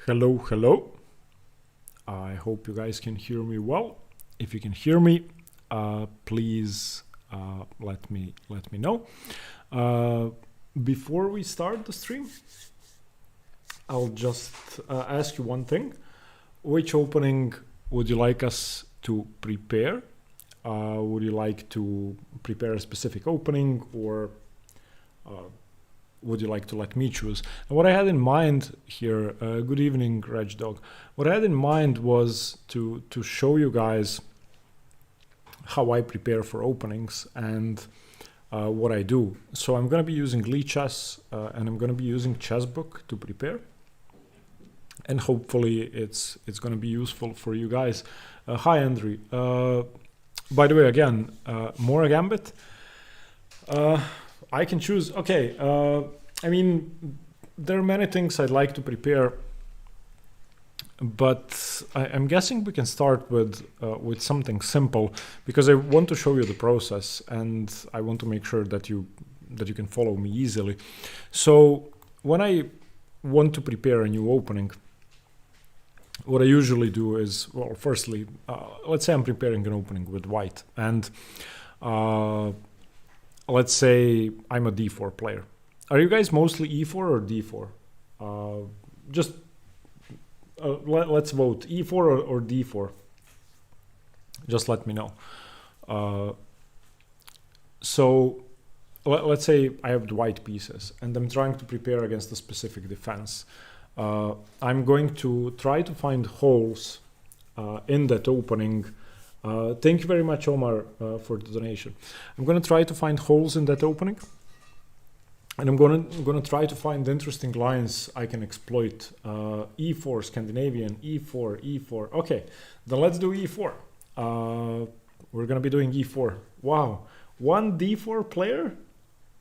Hello, hello. I hope you guys can hear me well. If you can hear me, please let me know. Before we start the stream, I'll just ask you one thing. Which opening would you like us to prepare? Would you like to prepare a specific opening, or would you like to let me choose? And what I had in mind here, good evening, Reg Dog. What I had in mind was to show you guys how I prepare for openings and what I do. So I'm going to be using Lee Chess and I'm going to be using Chessbook to prepare. And hopefully it's going to be useful for you guys. Hi, Andrew. By the way, again, Mora Gambit. I can choose. Okay. I mean, there are many things I'd like to prepare, but I'm guessing we can start with something simple because I want to show you the process and I want to make sure that you can follow me easily. So when I want to prepare a new opening, what I usually do is, well, firstly, let's say I'm preparing an opening with white, and let's say I'm a d4 player. Are you guys mostly e4 or d4? Just let's vote e4 or d4. Just let me know. So let's say I have the white pieces and I'm trying to prepare against a specific defense. I'm going to try to find holes in that opening. Thank you very much, Omar, for the donation. I'm going to try to find holes in that opening, and I'm going to try to find interesting lines I can exploit. E4, Scandinavian, E4, E4. Okay, then let's do E4. We're going to be doing E4. Wow, one D4 player?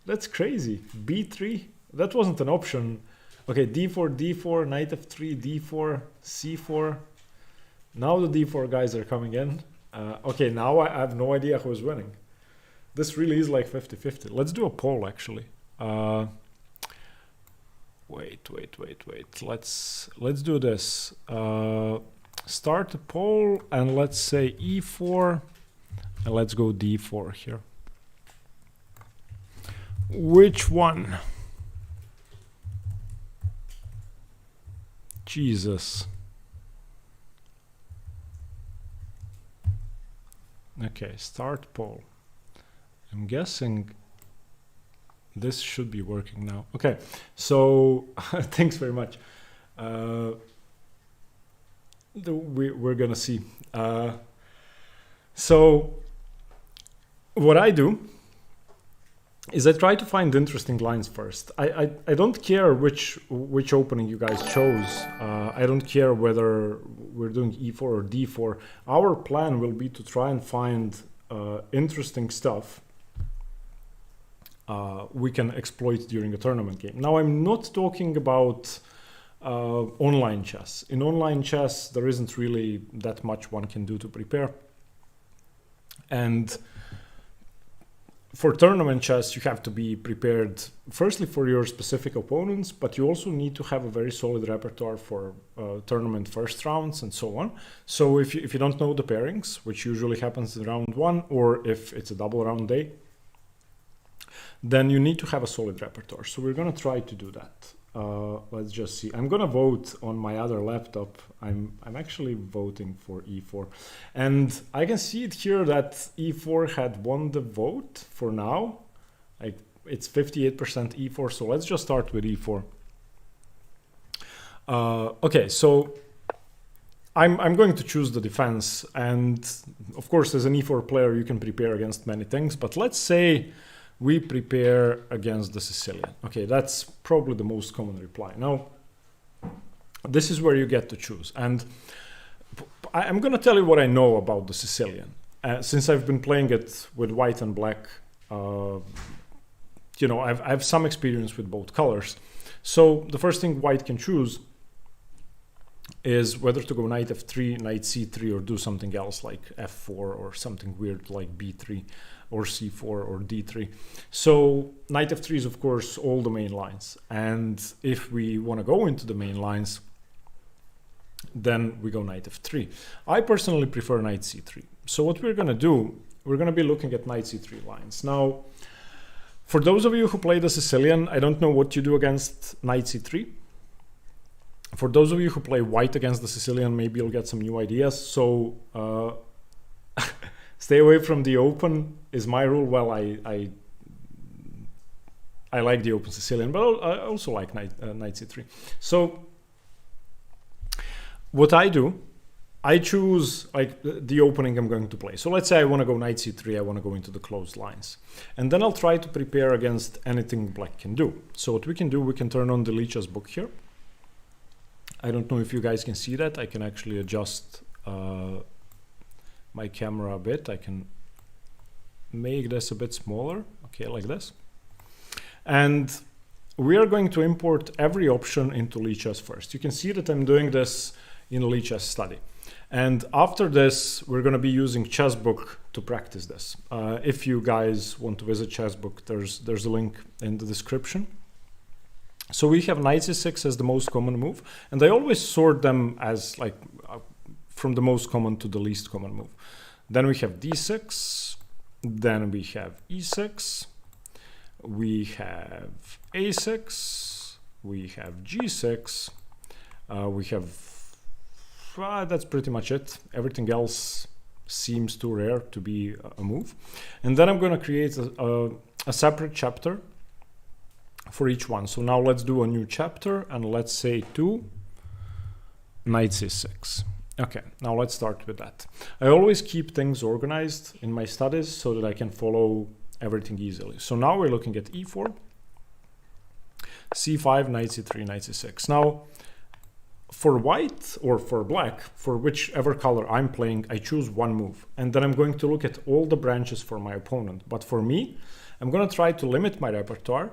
That's crazy. B3? That wasn't an option. Okay, D4, D4, knight F3, D4, C4. Now the D4 guys are coming in. Okay, now I have no idea who's winning. This really is like 50-50. Let's do a poll, actually. Wait. Let's do this. Start a poll and let's say E4 and let's go D4 here. Which one? Jesus. Okay, start poll. I'm guessing this should be working now. Okay, so thanks very much. We're gonna see. So what I do is I try to find interesting lines first. I don't care which opening you guys chose. I don't care whether we're doing E4 or D4. Our plan will be to try and find interesting stuff we can exploit during a tournament game. Now, I'm not talking about online chess. In online chess, there isn't really that much one can do to prepare. And for tournament chess, you have to be prepared, firstly, for your specific opponents, but you also need to have a very solid repertoire for tournament first rounds and so on. So if you don't know the pairings, which usually happens in round one, or if it's a double round day, then you need to have a solid repertoire. So we're going to try to do that. Let's just see. I'm going to vote on my other laptop. I'm actually voting for E4. And I can see it here that E4 had won the vote for now. Like it's 58% E4. So let's just start with E4. Okay, so I'm going to choose the defense. And of course, as an E4 player, you can prepare against many things. But let's say we prepare against the Sicilian. Okay, that's probably the most common reply. Now, this is where you get to choose. And I'm going to tell you what I know about the Sicilian. Since I've been playing it with white and black, I have some experience with both colors. So the first thing white can choose is whether to go knight f3, knight c3, or do something else like f4 or something weird like b3 or c4 or d3. So knight f3 is of course all the main lines, and if we want to go into the main lines, then we go knight f3. I personally prefer knight c3. So what we're going to do, we're going to be looking at knight c3 lines. Now, for those of you who play the Sicilian, I don't know what you do against knight c3. For those of you who play white against the Sicilian, maybe you'll get some new ideas. So stay away from the open is my rule. Well, I like the open Sicilian, but I also like knight c3. So what I do, I choose like the opening I'm going to play. So let's say I want to go knight c3, I want to go into the closed lines. And then I'll try to prepare against anything black can do. So what we can do, we can turn on the Lichess book here. I don't know if you guys can see that. I can actually adjust my camera a bit. I can make this a bit smaller, okay, like this. And we are going to import every option into Lichess first. You can see that I'm doing this in Lichess study. And after this, we're going to be using Chessbook to practice this. If you guys want to visit Chessbook, there's a link in the description. So we have knight c6 as the most common move, and I always sort them as like from the most common to the least common move. Then we have d6, then we have e6, we have a6, we have g6, we have, that's pretty much it. Everything else seems too rare to be a move. And then I'm going to create a separate chapter for each one. So now let's do a new chapter, and let's say to knight c6. Okay, now let's start with that. I always keep things organized in my studies so that I can follow everything easily. So now we're looking at e4, c5, knight c3, knight c6. Now for white or for black, for whichever color I'm playing, I choose one move, and then I'm going to look at all the branches for my opponent. But for me, I'm going to try to limit my repertoire,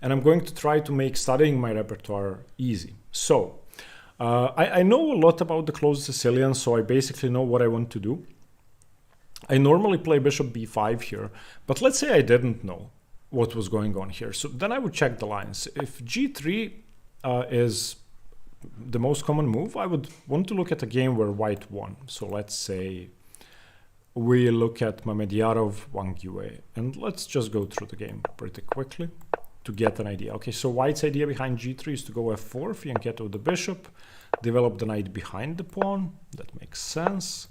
and I'm going to try to make studying my repertoire easy. So I know a lot about the closed Sicilian, so I basically know what I want to do. I normally play bishop b5 here, but let's say I didn't know what was going on here. So then I would check the lines. If g3 is the most common move, I would want to look at a game where white won. So let's say we look at Mamedyarov, Wang Yue, and let's just go through the game pretty quickly to get an idea. Okay, so white's idea behind g3 is to go f4, fianchetto the bishop, develop the knight behind the pawn. That makes sense.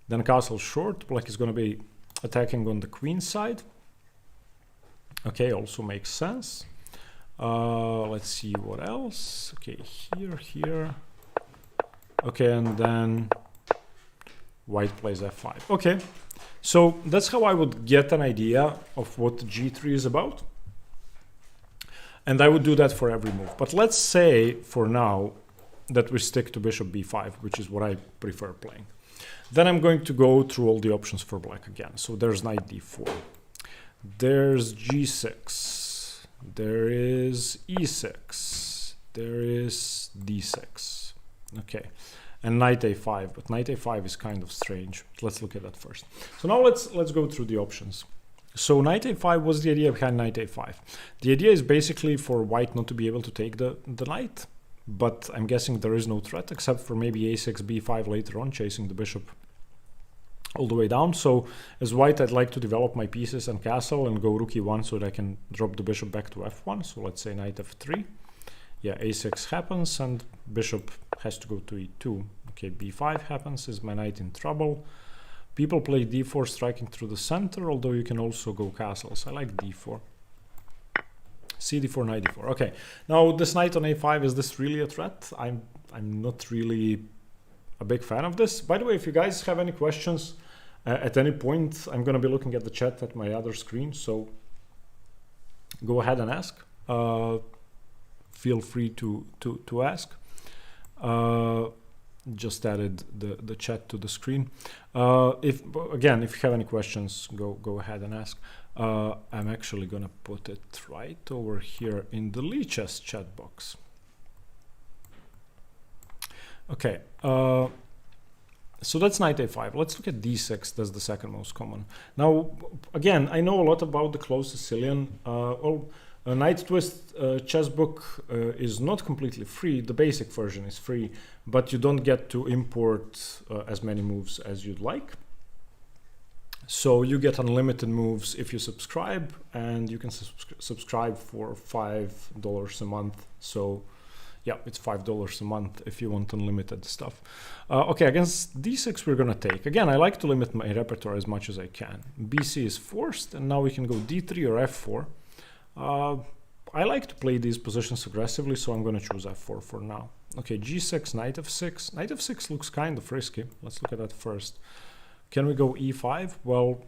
Then castle short, black is going to be attacking on the queen side. Okay, also makes sense. Let's see what else. Okay, here. Okay, and then white plays f5. Okay, so that's how I would get an idea of what g3 is about. And I would do that for every move. But let's say for now that we stick to bishop b5, which is what I prefer playing. Then I'm going to go through all the options for black again. So there's knight d4. There's g6. There is e6. There is d6. Okay. And knight a5. But knight a5 is kind of strange. Let's look at that first. So now let's go through the options. So knight a5 was the idea behind knight a5. The idea is basically for white not to be able to take the knight, but I'm guessing there is no threat except for maybe a6, b5 later on, chasing the bishop all the way down. So as white, I'd like to develop my pieces and castle and go rook e1 so that I can drop the bishop back to f1. So let's say knight f3. Yeah, a6 happens and bishop has to go to e2. Okay, b5 happens. Is my knight in trouble? People play d4 striking through the center, although you can also go castles. I like d4. cd4, knight d4. Okay, now this knight on a5, is this really a threat? I'm not really a big fan of this. By the way, if you guys have any questions at any point, I'm going to be looking at the chat at my other screen, so go ahead and ask. Feel free to ask. Just added the chat to the screen. If you have any questions, go ahead and ask. I'm actually gonna put it right over here in the Lichess chat box. Okay, so that's knight a5. Let's look at d6. That's the second most common. Now, again, I know a lot about the closed Sicilian. Well, A Knight Twist chess book is not completely free. The basic version is free, but you don't get to import as many moves as you'd like. So you get unlimited moves if you subscribe, and you can subscribe for $5 a month. So yeah, it's $5 a month if you want unlimited stuff. Okay, against d6 we're gonna take. Again, I like to limit my repertoire as much as I can. bc is forced, and now we can go d3 or f4. I like to play these positions aggressively, so I'm gonna choose f4 for now. Okay, g6, knight f6. Knight f6 looks kind of risky. Let's look at that first. Can we go e5? Well,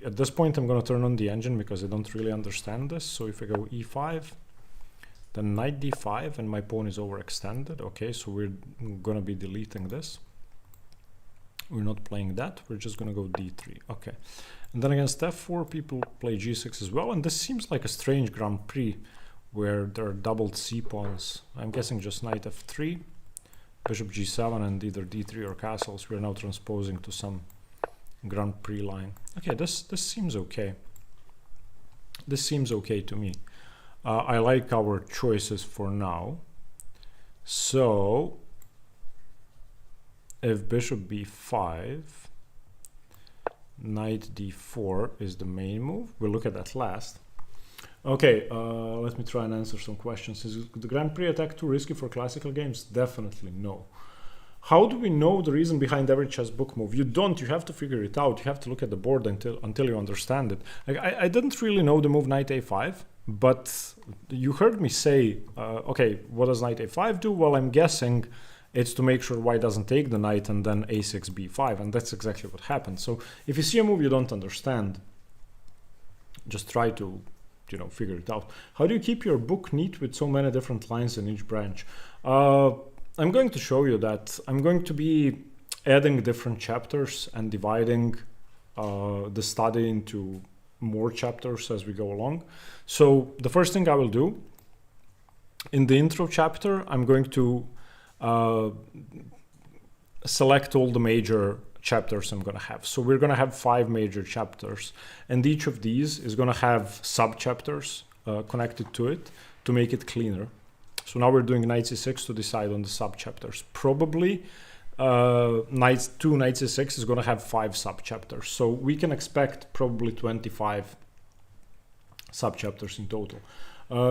at this point I'm gonna turn on the engine because I don't really understand this. So if I go e5, then knight d5, and my pawn is overextended. Okay, so we're gonna be deleting this. We're not playing that, we're just gonna go d3. Okay, and then against f4 people play g6 as well, and this seems like a strange Grand Prix where there are doubled c-pawns. I'm guessing just knight f3, bishop g7, and either d3 or castles. We're now transposing to some Grand Prix line. Okay, this seems okay. This seems okay to me. I like our choices for now. So if bishop b5, knight d4 is the main move. We'll look at that last. Okay, let me try and answer some questions. Is the Grand Prix attack too risky for classical games? Definitely no. How do we know the reason behind every chess book move? You don't. You have to figure it out. You have to look at the board until you understand it. Like, I didn't really know the move knight a5, but you heard me say, okay, what does knight a5 do? Well, I'm guessing it's to make sure white doesn't take the knight and then a6, b5, and that's exactly what happened. So if you see a move you don't understand, just try to, you know, figure it out. How do you keep your book neat with so many different lines in each branch? I'm going to show you that. I'm going to be adding different chapters and dividing the study into more chapters as we go along. So the first thing I will do, in the intro chapter, I'm going to select all the major chapters I'm going to have. So we're going to have 5 major chapters, and each of these is going to have sub-chapters connected to it to make it cleaner. So now we're doing knight c6 to decide on the sub-chapters. Probably knight c6 is going to have 5 sub-chapters. So we can expect probably 25 sub-chapters in total.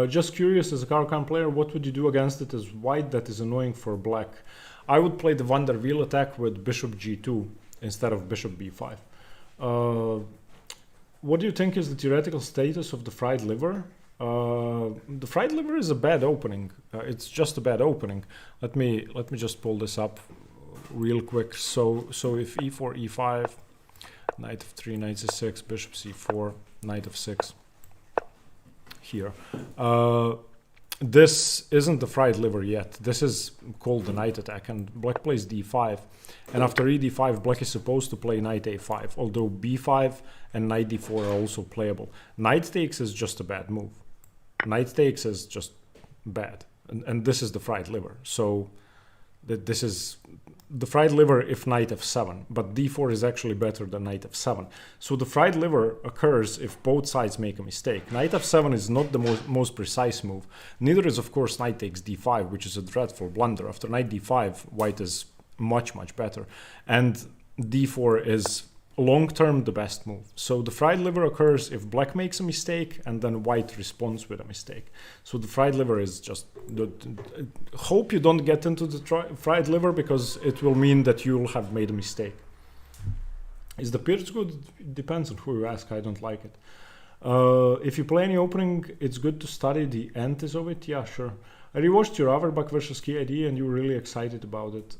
Just curious, as a Caro-Kann player, what would you do against it as white that is annoying for black? I would play the Van der Wiel attack with bishop g2 instead of bishop b5. What do you think is the theoretical status of the fried liver? The fried liver is a bad opening. It's just a bad opening. Let me just pull this up real quick. So if e4, e5, knight f3, knight c6, bishop c4, knight f6 here. This isn't the fried liver yet. This is called the knight attack, and black plays d5, and after e d5 black is supposed to play knight a5, although b5 and knight d4 are also playable. Knight takes is just a bad move. Knight takes is just bad, and this is the fried liver. So this is the fried liver if knight f7, but d4 is actually better than knight f7. So the fried liver occurs if both sides make a mistake. Knight f7 is not the most precise move. Neither is, of course, knight takes d5, which is a dreadful blunder. After knight d5, white is much better, and d4 is long-term the best move. So the fried liver occurs if black makes a mistake and then white responds with a mistake. So the fried liver is just, hope you don't get into the fried liver, because it will mean that you'll have made a mistake. Is the Pirc good? It depends on who you ask. I don't like it. If you play any opening, it's good to study the antis of it. Yeah, sure. I rewatched your Averbach versus KID and you were really excited about it.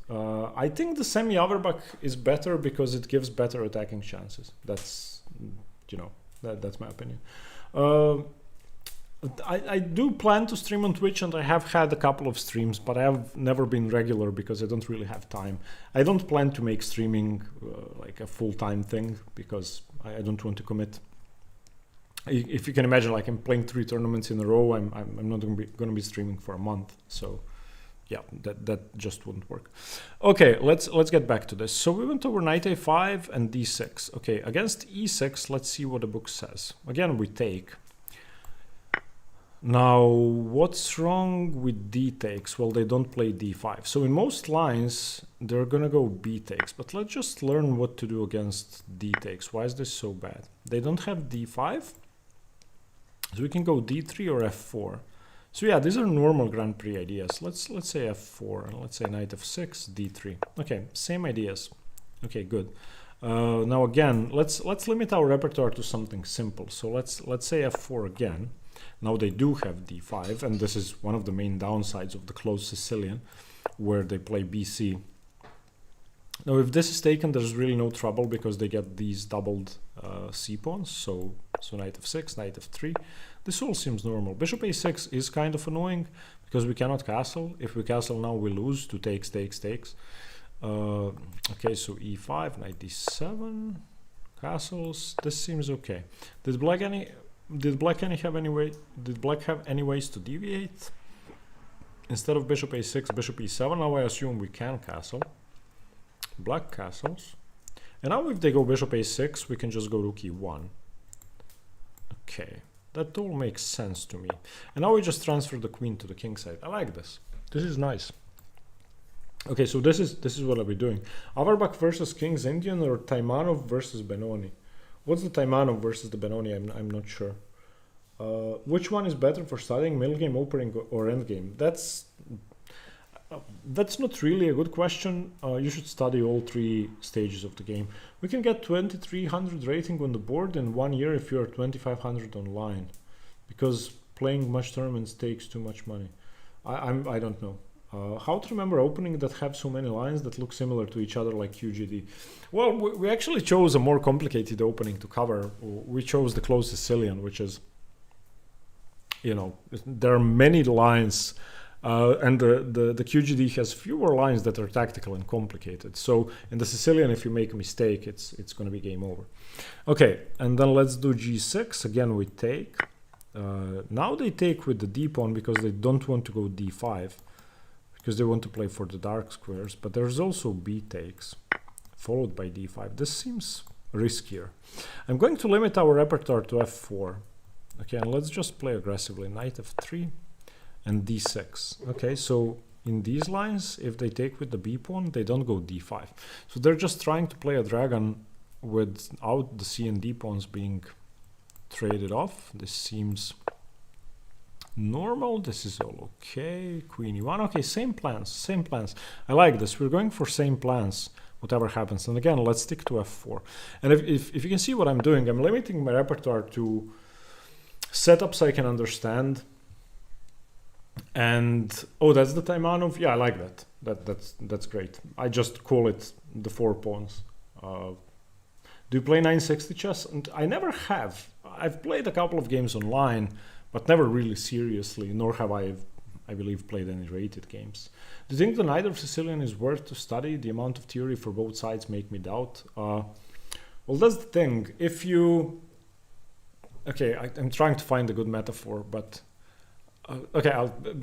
I think the semi-Averbach is better because it gives better attacking chances. That's, you know, that's my opinion. I do plan to stream on Twitch, and I have had a couple of streams, but I have never been regular because I don't really have time. I don't plan to make streaming like a full-time thing because I don't want to commit. If you can imagine, like, I'm playing 3 tournaments in a row, I'm not going to be streaming for a month. So yeah, that just wouldn't work. Okay, let's get back to this. So we went over knight a5 and d6. Okay, against e6, let's see what the book says. Again, we take. Now, what's wrong with d takes? Well, they don't play d5. So in most lines, they're gonna go b takes. But let's just learn what to do against d takes. Why is this so bad? They don't have d5. So we can go d3 or f4. So yeah, these are normal Grand Prix ideas. Let's say f4 and let's say knight f6, d3. Okay, same ideas. Okay, good. Now again, let's limit our repertoire to something simple. So let's say f4 again. Now they do have d5, and this is one of the main downsides of the closed Sicilian, where they play bc. Now if this is taken, there's really no trouble because they get these doubled c pawns. So knight f6, knight f3. This all seems normal. Bishop a6 is kind of annoying because we cannot castle. If we castle now, we lose to takes. Okay, so e5, knight d7, castles. This seems okay. Did black have any ways to deviate? Instead of bishop a6, bishop e7. Now I assume we can castle. Black castles. And now if they go bishop a6, we can just go rook e1. Okay, that all makes sense to me. And now we just transfer the queen to the king side. I like this. This is nice. Okay, so this is what I'll be doing. Averbakh versus King's Indian or Taimanov versus Benoni? What's the Taimanov versus the Benoni? I'm not sure. Which one is better for studying, middle game, opening, or end game? That's not really a good question. You should study all three stages of the game. We can get 2300 rating on the board in 1 year if you're 2500 online, because playing much tournaments takes too much money. I don't know. How to remember opening that have so many lines that look similar to each other like QGD? Well, we actually chose a more complicated opening to cover. We chose the closed Sicilian, which is, you know, there are many lines, and the QGD has fewer lines that are tactical and complicated. So in the Sicilian, if you make a mistake, it's going to be game over. Okay, and then let's do g6. Again, we take. Now they take with the d pawn because they don't want to go d5. Because they want to play for the dark squares, but there's also b takes, followed by d5. This seems riskier. I'm going to limit our repertoire to f4. Okay, and let's just play aggressively. Knight f3 and d6. Okay, so in these lines, if they take with the b pawn, they don't go d5. So they're just trying to play a dragon without the c and d pawns being traded off. This seems normal. This is all okay. Queen e1. Okay, same plans. I like this. We're going for same plans, whatever happens. And again, let's stick to f4. And if you can see what I'm doing, I'm limiting my repertoire to setups I can understand. And oh, that's the Taimanov. Yeah, I like that. That's great. I just call it the 4 pawns. Do you play 960 chess? And I never have. I've played a couple of games online, but never really seriously, nor have I believe, played any rated games. Do you think the Knight of Sicilian is worth to study? The amount of theory for both sides make me doubt. Well, that's the thing. If you... Okay, I'm trying to find a good metaphor, but... okay,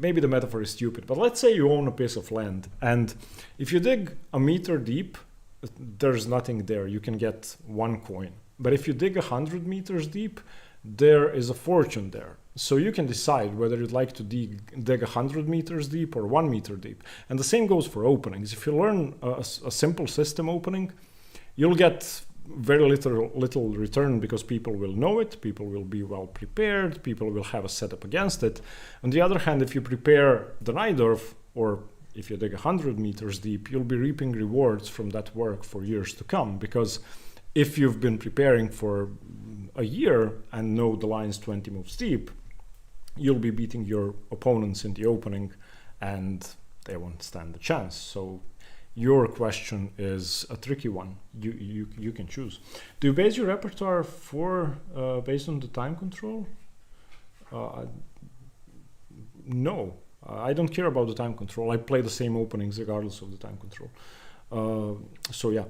maybe the metaphor is stupid, but let's say you own a piece of land, and if you dig a meter deep, there's nothing there. You can get 1 coin. But if you dig 100 meters deep, there is a fortune there. So you can decide whether you'd like to dig 100 meters deep or 1 meter deep. And the same goes for openings. If you learn a simple system opening, you'll get very little return because people will know it, people will be well prepared, people will have a setup against it. On the other hand, if you prepare the Najdorf, or if you dig 100 meters deep, you'll be reaping rewards from that work for years to come, because if you've been preparing for a year and know the line's 20 moves deep, you'll be beating your opponents in the opening and they won't stand a chance. So your question is a tricky one. You can choose. Do you base your repertoire based on the time control? No, I don't care about the time control. I play the same openings regardless of the time control. So yeah.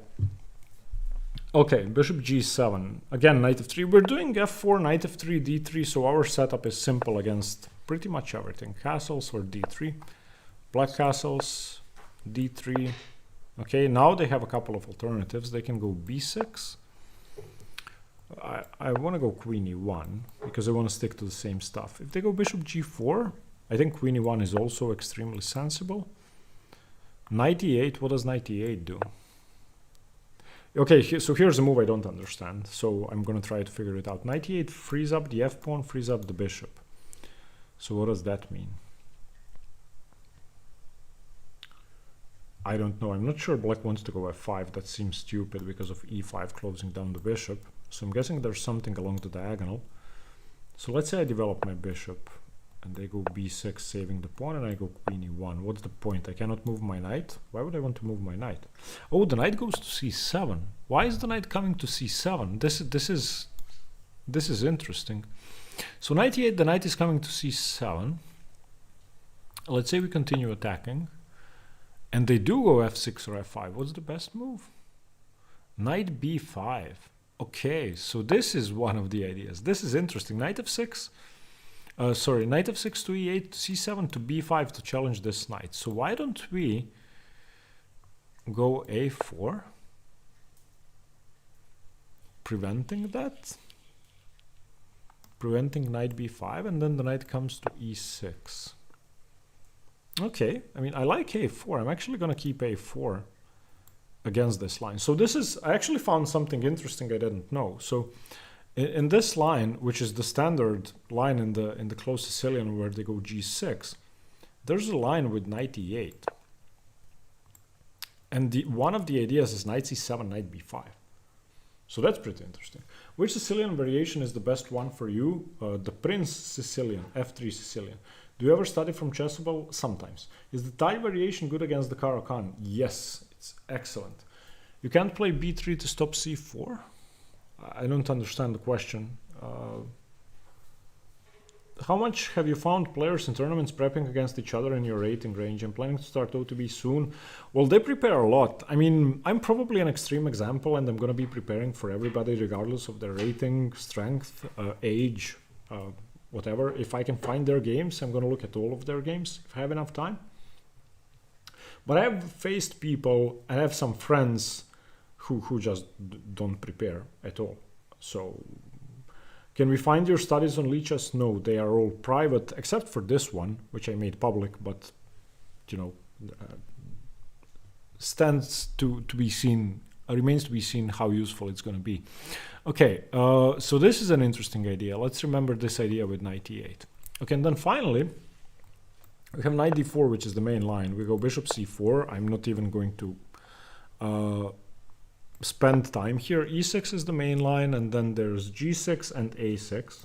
Okay, bishop g7. Again, knight f3. We're doing f4, knight f3, d3, so our setup is simple against pretty much everything. Castles or d3. Black castles, d3. Okay, now they have a couple of alternatives. They can go b6. I want to go queen e1 because I want to stick to the same stuff. If they go bishop g4, I think queen e1 is also extremely sensible. Knight e8, what does knight e8 do? Okay, so here's a move I don't understand, so I'm going to try to figure it out. Knight e8 frees up the f-pawn, frees up the bishop. So what does that mean? I don't know. I'm not sure black wants to go f5. That seems stupid because of e5 closing down the bishop. So I'm guessing there's something along the diagonal. So let's say I develop my bishop and they go b6 saving the pawn and I go queen e1. What's the point? I cannot move my knight. Why would I want to move my knight? Oh, the knight goes to c7. Why is the knight coming to c7? This is interesting. So knight e8, the knight is coming to c7. Let's say we continue attacking. And they do go f6 or f5. What's the best move? Knight b5. Okay, so this is one of the ideas. This is interesting. Knight f6. Knight f6 to e8 to c7 to b5 to challenge this knight. So why don't we go a4, preventing that, preventing knight b5, and then the knight comes to e6. Okay, I mean, I like a4. I'm actually going to keep a4 against this line. So this is, I actually found something interesting I didn't know. So in this line, which is the standard line in the closed Sicilian where they go g6, there's a line with knight e8. And one of the ideas is knight c7, knight b5. So that's pretty interesting. Which Sicilian variation is the best one for you? The Prince Sicilian, f3 Sicilian. Do you ever study from Chessable? Sometimes. Is the Thai variation good against the Caro-Kann? Yes, it's excellent. You can't play b3 to stop c4? I don't understand the question. How much have you found players in tournaments prepping against each other in your rating range? I'm planning to start OTB soon. Well, they prepare a lot. I mean, I'm probably an extreme example, and I'm going to be preparing for everybody regardless of their rating, strength, age, whatever. If I can find their games, I'm going to look at all of their games if I have enough time. But I have faced people, and I have some friends who just don't prepare at all. So can we find your studies on Lichess? No, they are all private, except for this one, which I made public, but, you know, stands to be seen, remains to be seen how useful it's going to be. Okay, so this is an interesting idea. Let's remember this idea with knight e8. Okay, and then finally, we have knight d4, which is the main line. We go bishop c4. I'm not even going to spend time here. e6 is the main line, and then there's g6 and a6.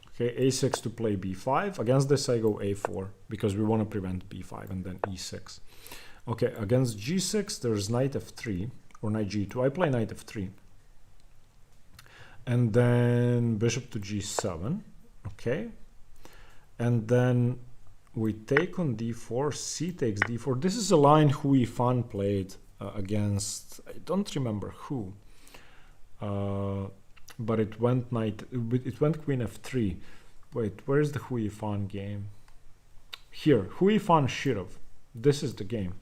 Okay, a6 to play b5. Against this, I go a4, because we want to prevent b5, and then e6. Okay, against g6, there's knight f3, or knight g2. I play knight f3. And then bishop to g7. Okay. And then we take on d4, c takes d4. This is a line Hui Fan played against, I don't remember who, but it went queen f3. Wait, where's the Hui Fan game? Here, Hui Fan Shirov. This is the game.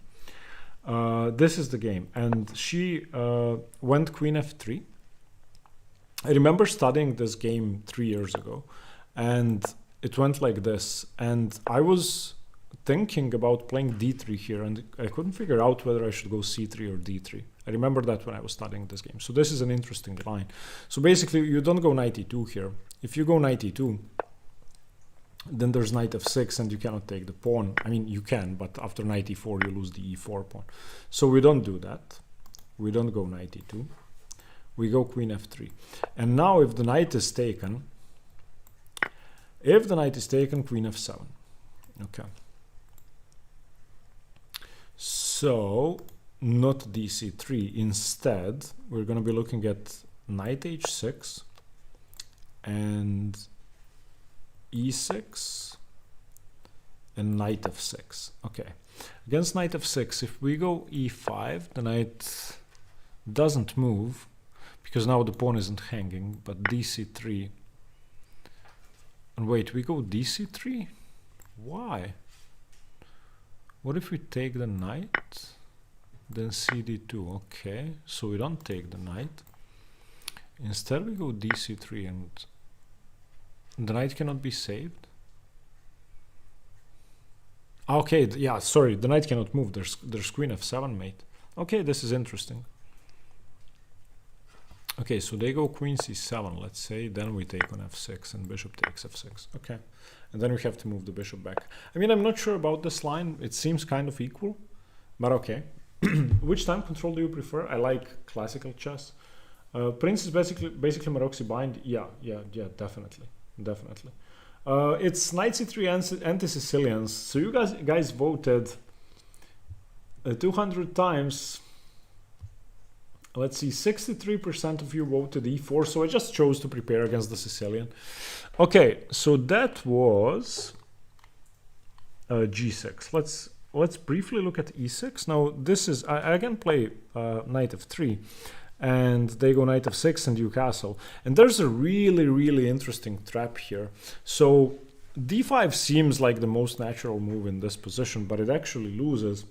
This is the game, and she went queen f3. I remember studying this game 3 years ago, and it went like this, and I was thinking about playing d3 here, and I couldn't figure out whether I should go c3 or d3. I remember that when I was studying this game. So this is an interesting line. So basically, you don't go knight e2 here. If you go knight e2, then there's knight f6, and you cannot take the pawn. I mean, you can, but after knight e4, you lose the e4 pawn. So we don't do that. We don't go knight e2. We go queen f3. And now if the knight is taken, queen f7. Okay. So not dc3. Instead, we're going to be looking at knight h6 and e6 and knight f6. Okay. Against knight f6, if we go e5, the knight doesn't move because now the pawn isn't hanging, but dc3. And wait, we go dc3? Why? What if we take the knight? Then cd2. Okay, so we don't take the knight. Instead we go dc3 and the knight cannot be saved. Okay, yeah, sorry, the knight cannot move. There's queen f7, mate. Okay, this is interesting. Okay, so they go queen c7, let's say, then we take on f6 and bishop takes f6. Okay, and then we have to move the bishop back. I mean, I'm not sure about this line. It seems kind of equal, but okay. Which time control do you prefer? I like classical chess. Prince is basically Maroczy bind. Yeah, definitely. It's knight c3 anti-Sicilians. So you guys voted 200 times. Let's see, 63% of you voted e4, so I just chose to prepare against the Sicilian. Okay, so that was g6. Let's briefly look at e6. Now this is, I can play knight f3, and they go knight f6 and you castle. And there's a really interesting trap here. So d5 seems like the most natural move in this position, but it actually loses.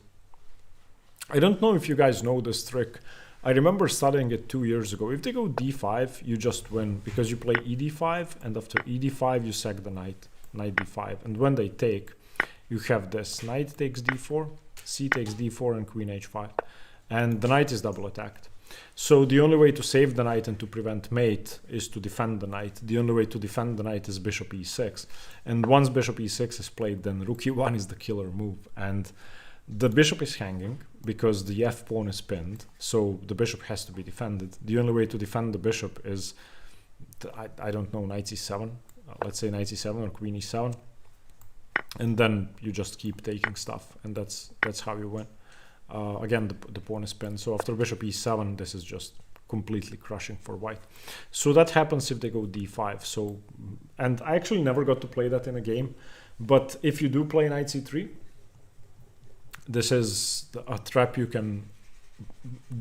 I don't know if you guys know this trick. I remember studying it 2 years ago. If they go d5, you just win because you play ed5, and after ed5 you sack the knight d5. And when they take, you have this knight takes d4, c takes d4, and queen h5. And the knight is double attacked. So the only way to save the knight and to prevent mate is to defend the knight. The only way to defend the knight is bishop e6. And once bishop e6 is played, then rook e1 is the killer move. And the bishop is hanging because the f pawn is pinned, so the bishop has to be defended. The only way to defend the bishop is, I don't know, knight c7. Let's say knight c7 or queen e7. And then you just keep taking stuff, and that's how you win. Again, the pawn is pinned, so after bishop e7, this is just completely crushing for white. So that happens if they go d5. So, and I actually never got to play that in a game, but if you do play knight c3, this is a trap you can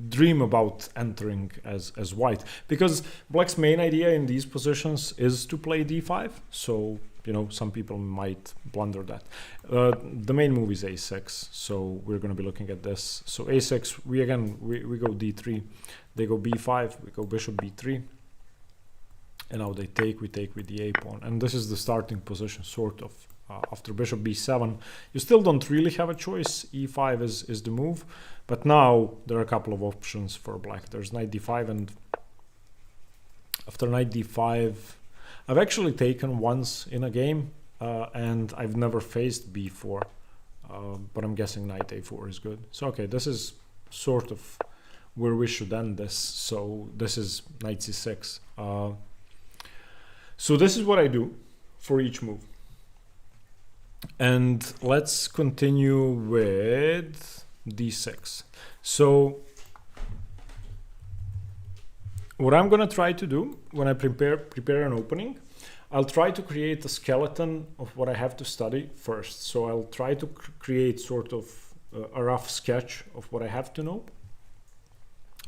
dream about entering as white, because black's main idea in these positions is to play d5. So, you know, some people might blunder that. The main move is a6, so we're going to be looking at this. So a6, we go d3, they go b5, we go bishop b3, and now they take, we take with the a pawn, and this is the starting position, sort of. After bishop b7, you still don't really have a choice. e5 is the move, but now there are a couple of options for black. There's knight d5, and after knight d5, I've actually taken once in a game, and I've never faced b4, but I'm guessing knight a4 is good. So okay, this is sort of where we should end this. So this is knight c6. So this is what I do for each move. And let's continue with d6. So what I'm going to try to do when I prepare an opening, I'll try to create a skeleton of what I have to study first. So I'll try to create sort of a rough sketch of what I have to know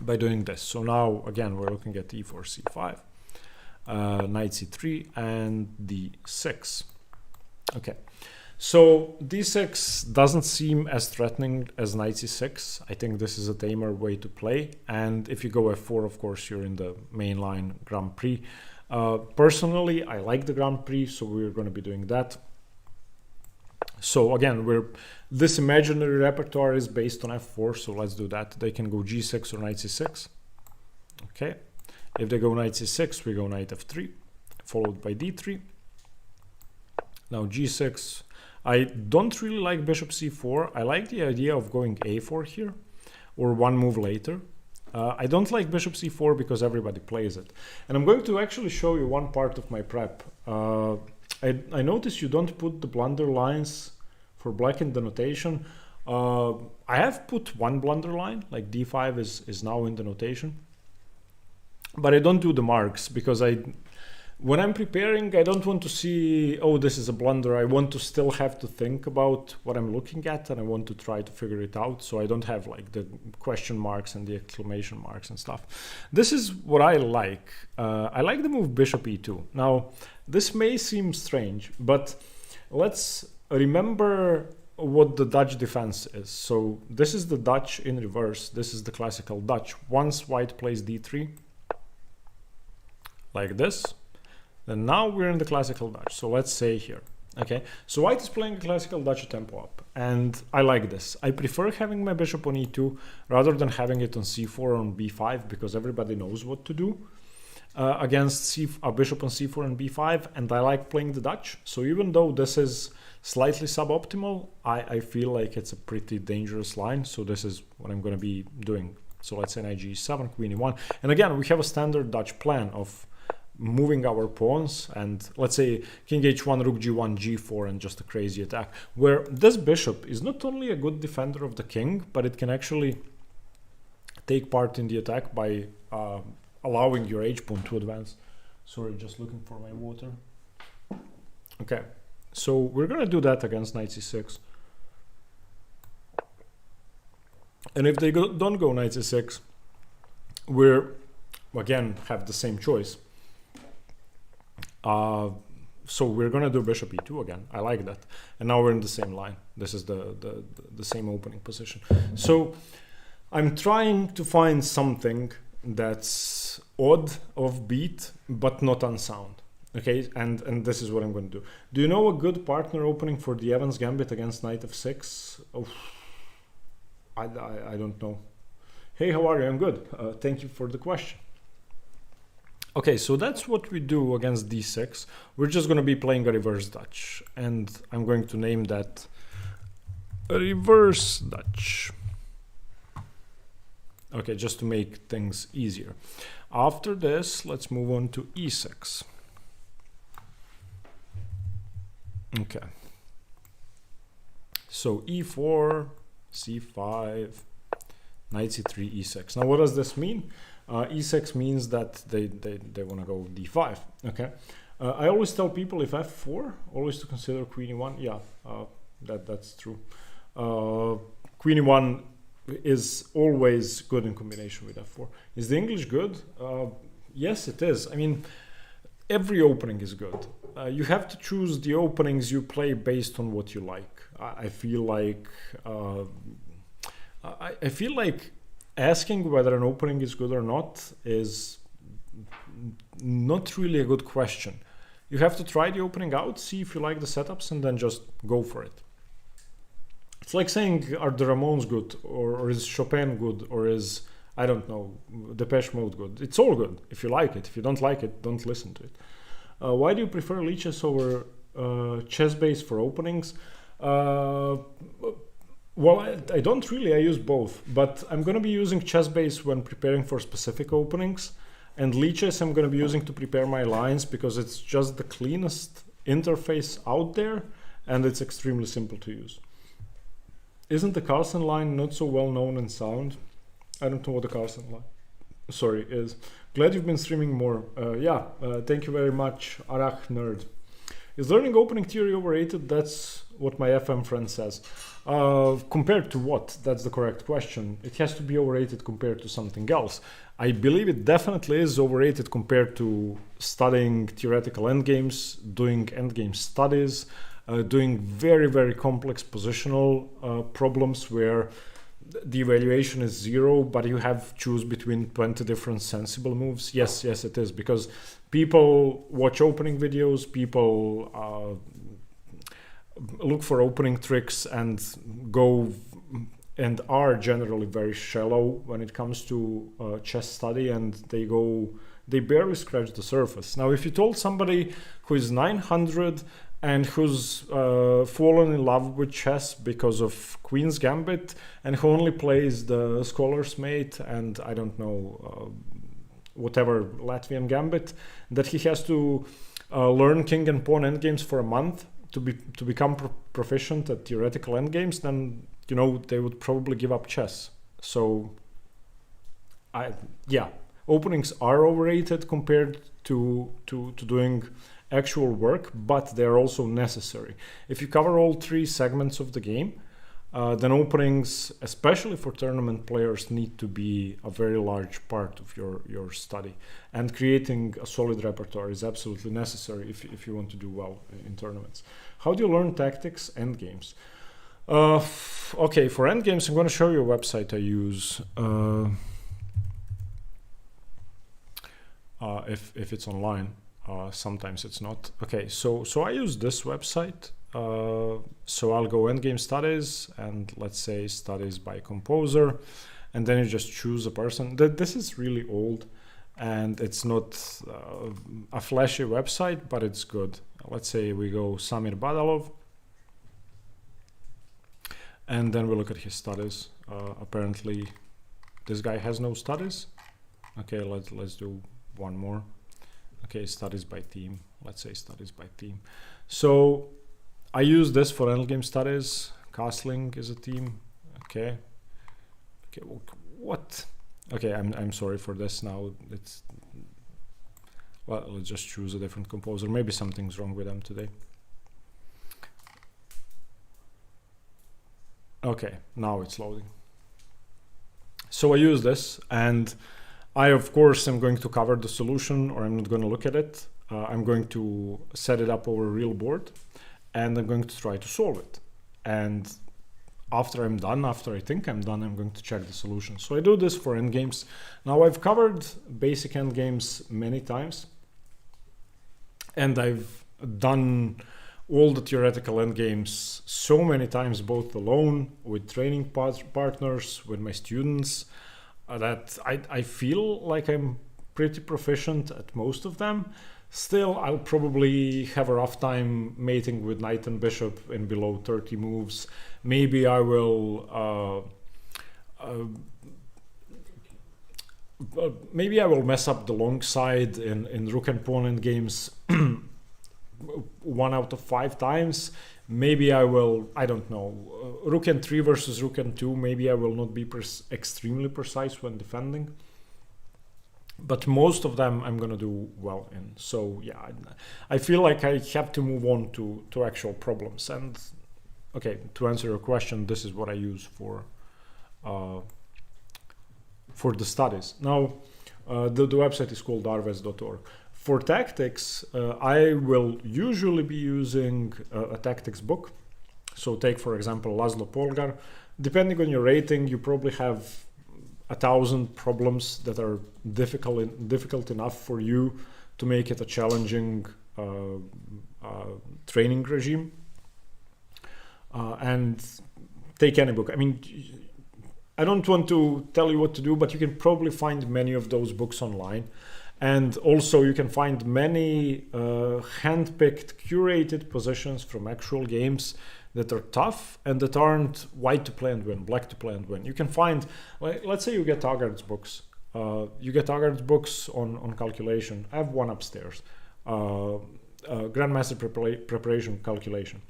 by doing this. So now, again, we're looking at e4, c5, knight c3, and d6. Okay. So d6 doesn't seem as threatening as knight c6. I think this is a tamer way to play. And if you go f4, of course, you're in the mainline Grand Prix. Personally, I like the Grand Prix, so we're going to be doing that. So again, this imaginary repertoire is based on f4, so let's do that. They can go g6 or knight c6. Okay. If they go knight c6, we go knight f3, followed by d3. Now g6. I don't really like bishop c4. I like the idea of going a4 here, or one move later. I don't like bishop c4 because everybody plays it. And I'm going to actually show you one part of my prep. I noticed you don't put the blunder lines for black in the notation. I have put one blunder line, like d5 is now in the notation. But I don't do the marks because when I'm preparing, I don't want to see, oh, this is a blunder. I want to still have to think about what I'm looking at, and I want to try to figure it out. So I don't have like the question marks and the exclamation marks and stuff. This is what I like. I like the move bishop e2. Now, this may seem strange, but let's remember what the Dutch defense is. So this is the Dutch in reverse. This is the classical Dutch. Once white plays d3, like this, then now we're in the classical Dutch. So let's say here, okay, so white is playing a classical Dutch tempo up, and I like this. I prefer having my bishop on e2 rather than having it on c4 or on b5, because everybody knows what to do against a bishop on c4 and b5, and I like playing the Dutch. So even though this is slightly suboptimal, I feel like it's a pretty dangerous line. So this is what I'm going to be doing. So let's say knight g7, queen e1, and again we have a standard Dutch plan of moving our pawns, and let's say king h1, rook g1, g4, and just a crazy attack, where this bishop is not only a good defender of the king, but it can actually take part in the attack by allowing your h-pawn to advance. Sorry, just looking for my water. Okay, so we're gonna do that against knight c6. And if they don't go knight c6, we're again have the same choice. So we're gonna do bishop e2 again. I like that. And now we're in the same line. This is the same opening position. So I'm trying to find something that's odd, offbeat, but not unsound. Okay, and this is what I'm going to do. Do you know a good partner opening for the Evans Gambit against knight f6? Oh, I don't know. Hey, how are you? I'm good. Thank you for the question. Okay, so that's what we do against d6. We're just going to be playing a reverse Dutch, and I'm going to name that a reverse Dutch. Okay, just to make things easier. After this, let's move on to e6. Okay. So e4, c5, knight c3, e6. Now, what does this mean? E6 means that they want to go d5. Okay. I always tell people if f4, always to consider queen e1. Yeah, that's true. Queen e1 is always good in combination with f4. Is the English good? Yes, it is. I mean, every opening is good. You have to choose the openings you play based on what you like. I feel like asking whether an opening is good or not is not really a good question. You have to try the opening out, see if you like the setups, and then just go for it. It's like saying, are the Ramones good, or is Chopin good, or is, I don't know, Depeche Mode good? It's all good if you like it. If you don't like it, don't listen to it. Why do you prefer Lichess over chess base for openings? Well, I don't really. I use both, but I'm going to be using chess base when preparing for specific openings, and Lichess I'm going to be using to prepare my lines because it's just the cleanest interface out there, and it's extremely simple to use. Isn't the Carlsen line not so well known and sound? I don't know what the Carlsen line, sorry, is. Glad you've been streaming more. Thank you very much, Arach Nerd. Is learning opening theory overrated? That's what my FM friend says. Compared to what? That's the correct question. It has to be overrated compared to something else. I believe it definitely is overrated compared to studying theoretical endgames, doing endgame studies, doing very, very complex positional problems where the evaluation is 0, but you have choose between 20 different sensible moves. Yes, it is, because people watch opening videos, people look for opening tricks and go and are generally very shallow when it comes to chess study, and they barely scratch the surface. Now, if you told somebody who is 900 and who's fallen in love with chess because of Queen's Gambit, and who only plays the Scholar's Mate and I don't know, whatever Latvian Gambit, that he has to learn king and pawn endgames for a month to become proficient at theoretical endgames, then they would probably give up chess. So openings are overrated compared to doing actual work, but they're also necessary. If you cover all 3 segments of the game, then openings, especially for tournament players, need to be a very large part of your study. And creating a solid repertoire is absolutely necessary if you want to do well in tournaments. How do you learn tactics, endgames? Okay, for endgames, I'm going to show you a website I use. if it's online. Sometimes it's not. Okay, so I use this website. So I'll go endgame studies and let's say studies by composer, and then you just choose a person. This is really old and it's not a flashy website, but it's good. Let's say we go Samir Badalov, and then we look at his studies. Apparently this guy has no studies. Okay, let's do one more. Okay, studies by team. Let's say studies by team. So I use this for endgame studies. Castling is a team. Okay. Okay. What? Okay, I'm sorry for this now. It's, well, let's just choose a different composer. Maybe something's wrong with them today. Okay, now it's loading. So I use this, and I, of course, am going to cover the solution, or I'm not going to look at it. I'm going to set it up over a real board, and I'm going to try to solve it. And after I'm done, after I think I'm done, I'm going to check the solution. So I do this for endgames. Now I've covered basic endgames many times, and I've done all the theoretical endgames so many times, both alone, with training partners, with my students, that I feel like I'm pretty proficient at most of them. Still, I'll probably have a rough time mating with knight and bishop in below 30 moves. Maybe I will mess up the long side in rook and pawn endgames 1 out of 5 times. Maybe I will, I don't know, rook and 3 versus rook and 2, maybe I will not be extremely precise when defending. But most of them I'm gonna do well in. So yeah, I feel like I have to move on to actual problems. And okay, to answer your question, this is what I use for the studies. Now, the website is called arves.org. For tactics, I will usually be using a tactics book. So take, for example, Laszlo Polgar. Depending on your rating, you probably have 1,000 problems that are difficult enough for you to make it a challenging training regime. And take any book. I mean, I don't want to tell you what to do, but you can probably find many of those books online. And also you can find many hand-picked, curated positions from actual games that are tough and that aren't white to play and win, black to play and win. You can find, let's say you get Agart's books. You get Agart's books on calculation. I have one upstairs, Grandmaster Preparation Calculation.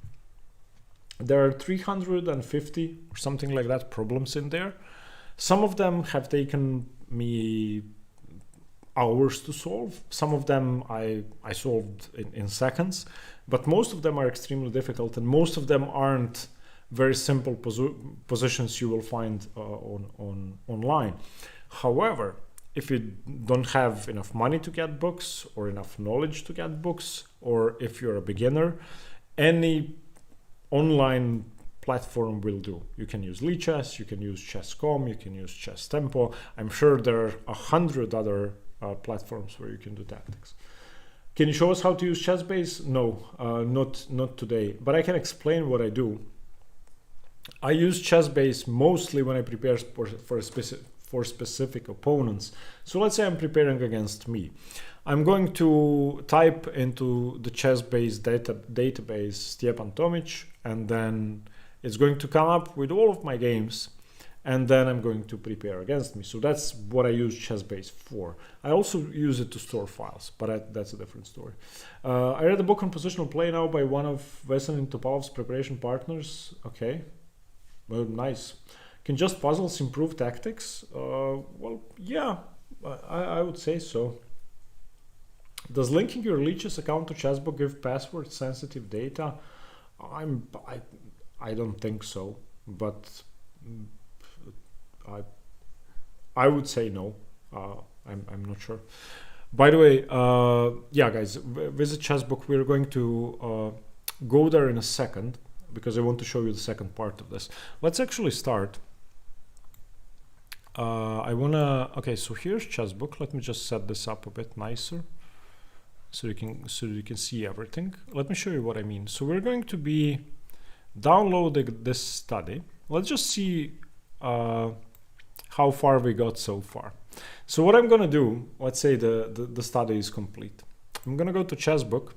There are 350 or something like that problems in there. Some of them have taken me hours to solve. Some of them I solved in seconds, but most of them are extremely difficult, and most of them aren't very simple positions you will find online. However, if you don't have enough money to get books or enough knowledge to get books, or if you're a beginner, any online platform will do. You can use Lichess, you can use Chess.com, you can use Chess Tempo. I'm sure there are 100 other platforms where you can do tactics. Can you show us how to use ChessBase? No, not today, but I can explain what I do. I use ChessBase mostly when I prepare for specific opponents. So let's say I'm preparing against me. I'm going to type into the ChessBase database Stjepan Tomic, and then it's going to come up with all of my games, and then I'm going to prepare against me. So that's what I use ChessBase for. I also use it to store files, but that's a different story. I read a book on positional play now by one of Veselin Topalov's preparation partners. Okay, well, nice. Can just puzzles improve tactics? Well, yeah, I would say so. Does linking your Lichess account to Chessbook give password-sensitive data? I don't think so, but I would say no. I'm not sure. By the way, yeah, guys, visit Chessbook. We're going to go there in a second because I want to show you the second part of this. Let's actually start. Okay, so here's Chessbook. Let me just set this up a bit nicer. so you can see everything. Let me show you what I mean. So we're going to be downloading this study. Let's just see how far we got so far. So what I'm gonna do, let's say the study is complete. I'm gonna go to Chessbook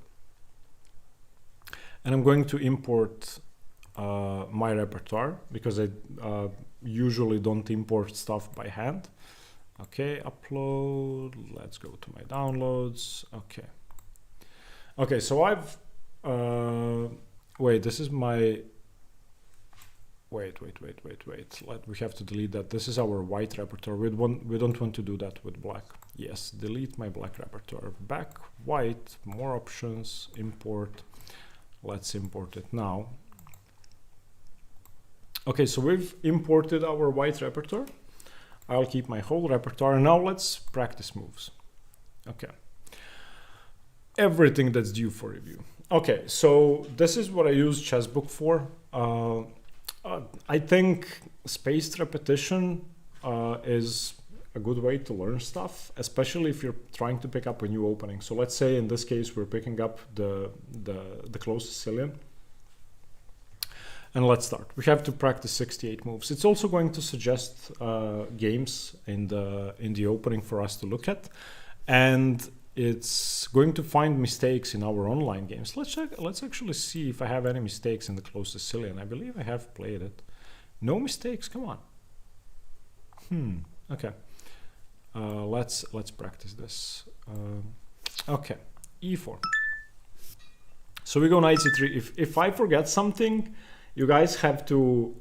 and I'm going to import my repertoire, because I usually don't import stuff by hand. Okay, upload, let's go to my downloads. Okay, so I've wait, this is my wait, we have to delete that. This is our white repertoire. We don't want to do that with black. Yes, delete my black repertoire. Back, white, more options, import. Let's import it now. Okay, so we've imported our white repertoire. I'll keep my whole repertoire, and now let's practice moves. Okay, everything that's due for review. Okay, so this is what I use Chessbook for. I think spaced repetition is a good way to learn stuff, especially if you're trying to pick up a new opening. So let's say in this case we're picking up the closed Sicilian. And let's start. We have to practice 68 moves. It's also going to suggest games in the opening for us to look at, and it's going to find mistakes in our online games. Let's actually see if I have any mistakes in the closed Sicilian. I believe I have played it. No mistakes. Come on. Okay. Let's practice this. Okay. E4. So we go knight c3. If I forget something, you guys have to.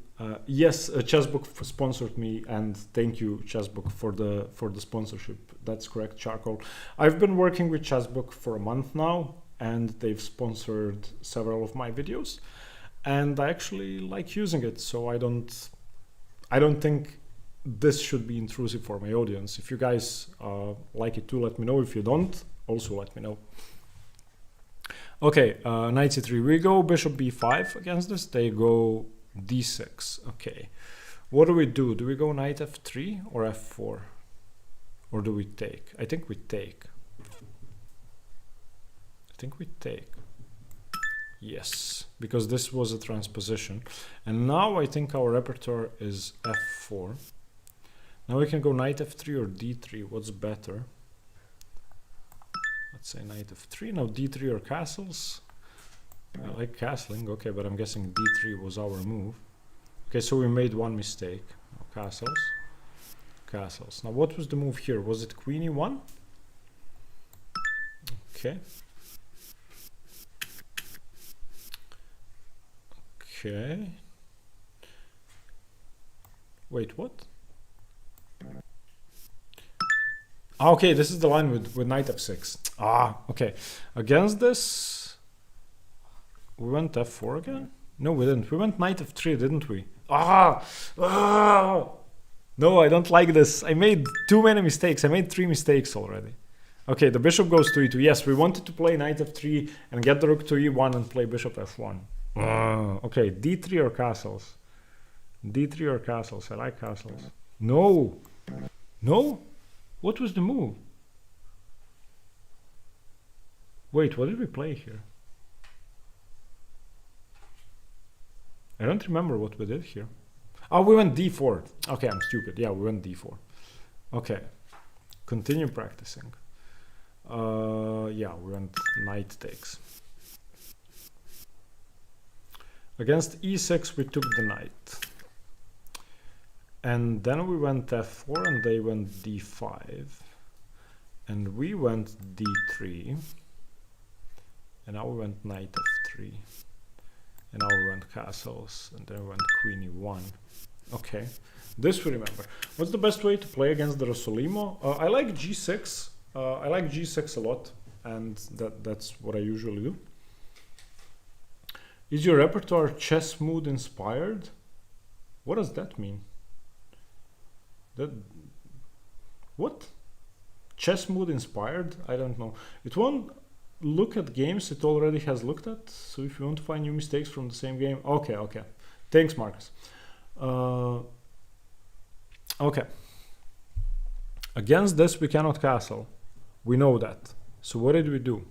Yes, Chessbook sponsored me, and thank you, Chessbook, for the sponsorship. That's correct, Charcoal. I've been working with Chessbook for a month now, and they've sponsored several of my videos, and I actually like using it. So I don't think this should be intrusive for my audience. If you guys like it too, let me know. If you don't, also let me know. Okay, knight c3. We go bishop b5 against this. They go d6. Okay, what do we do? Do we go knight f3 or f4, or do we take? I think we take. Yes, because this was a transposition, and now I think our repertoire is f4. Now we can go knight f3 or d3. What's better? Let's say knight f3. Now d3 or castles. I like castling, okay, but I'm guessing d3 was our move. Okay, so we made one mistake. Castles. Castles. Now what was the move here? Was it queen e1? Okay. Okay. Wait, what? Okay, this is the line with knight f6. Ah, okay. Against this, we went f4 again? No, we didn't. We went knight f3, didn't we? No, I don't like this. I made too many mistakes. I made 3 mistakes already. Okay, the bishop goes to e2. Yes, we wanted to play knight f3 and get the rook to e1 and play bishop f1. Okay, d3 or castles? D3 or castles? I like castles. No! No? What was the move? Wait, what did we play here? I don't remember what we did here. Oh, we went d4. Okay, I'm stupid. Yeah, we went d4. Okay, continue practicing. Yeah, we went knight takes. Against e6, we took the knight. And then we went f4 and they went d5. And we went d3. And now we went knight f3. And now we went castles, and then we went queen e1. Okay, this we remember. What's the best way to play against the Rossolimo? I like g6. I like g6 a lot, and that's what I usually do. Is your repertoire chess mood inspired? What does that mean? What? Chess mood inspired? I don't know. It won't look at games it already has looked at, so if you want to find new mistakes from the same game. Okay, thanks, Marcus. Okay, against this we cannot castle, we know that. So what did we do?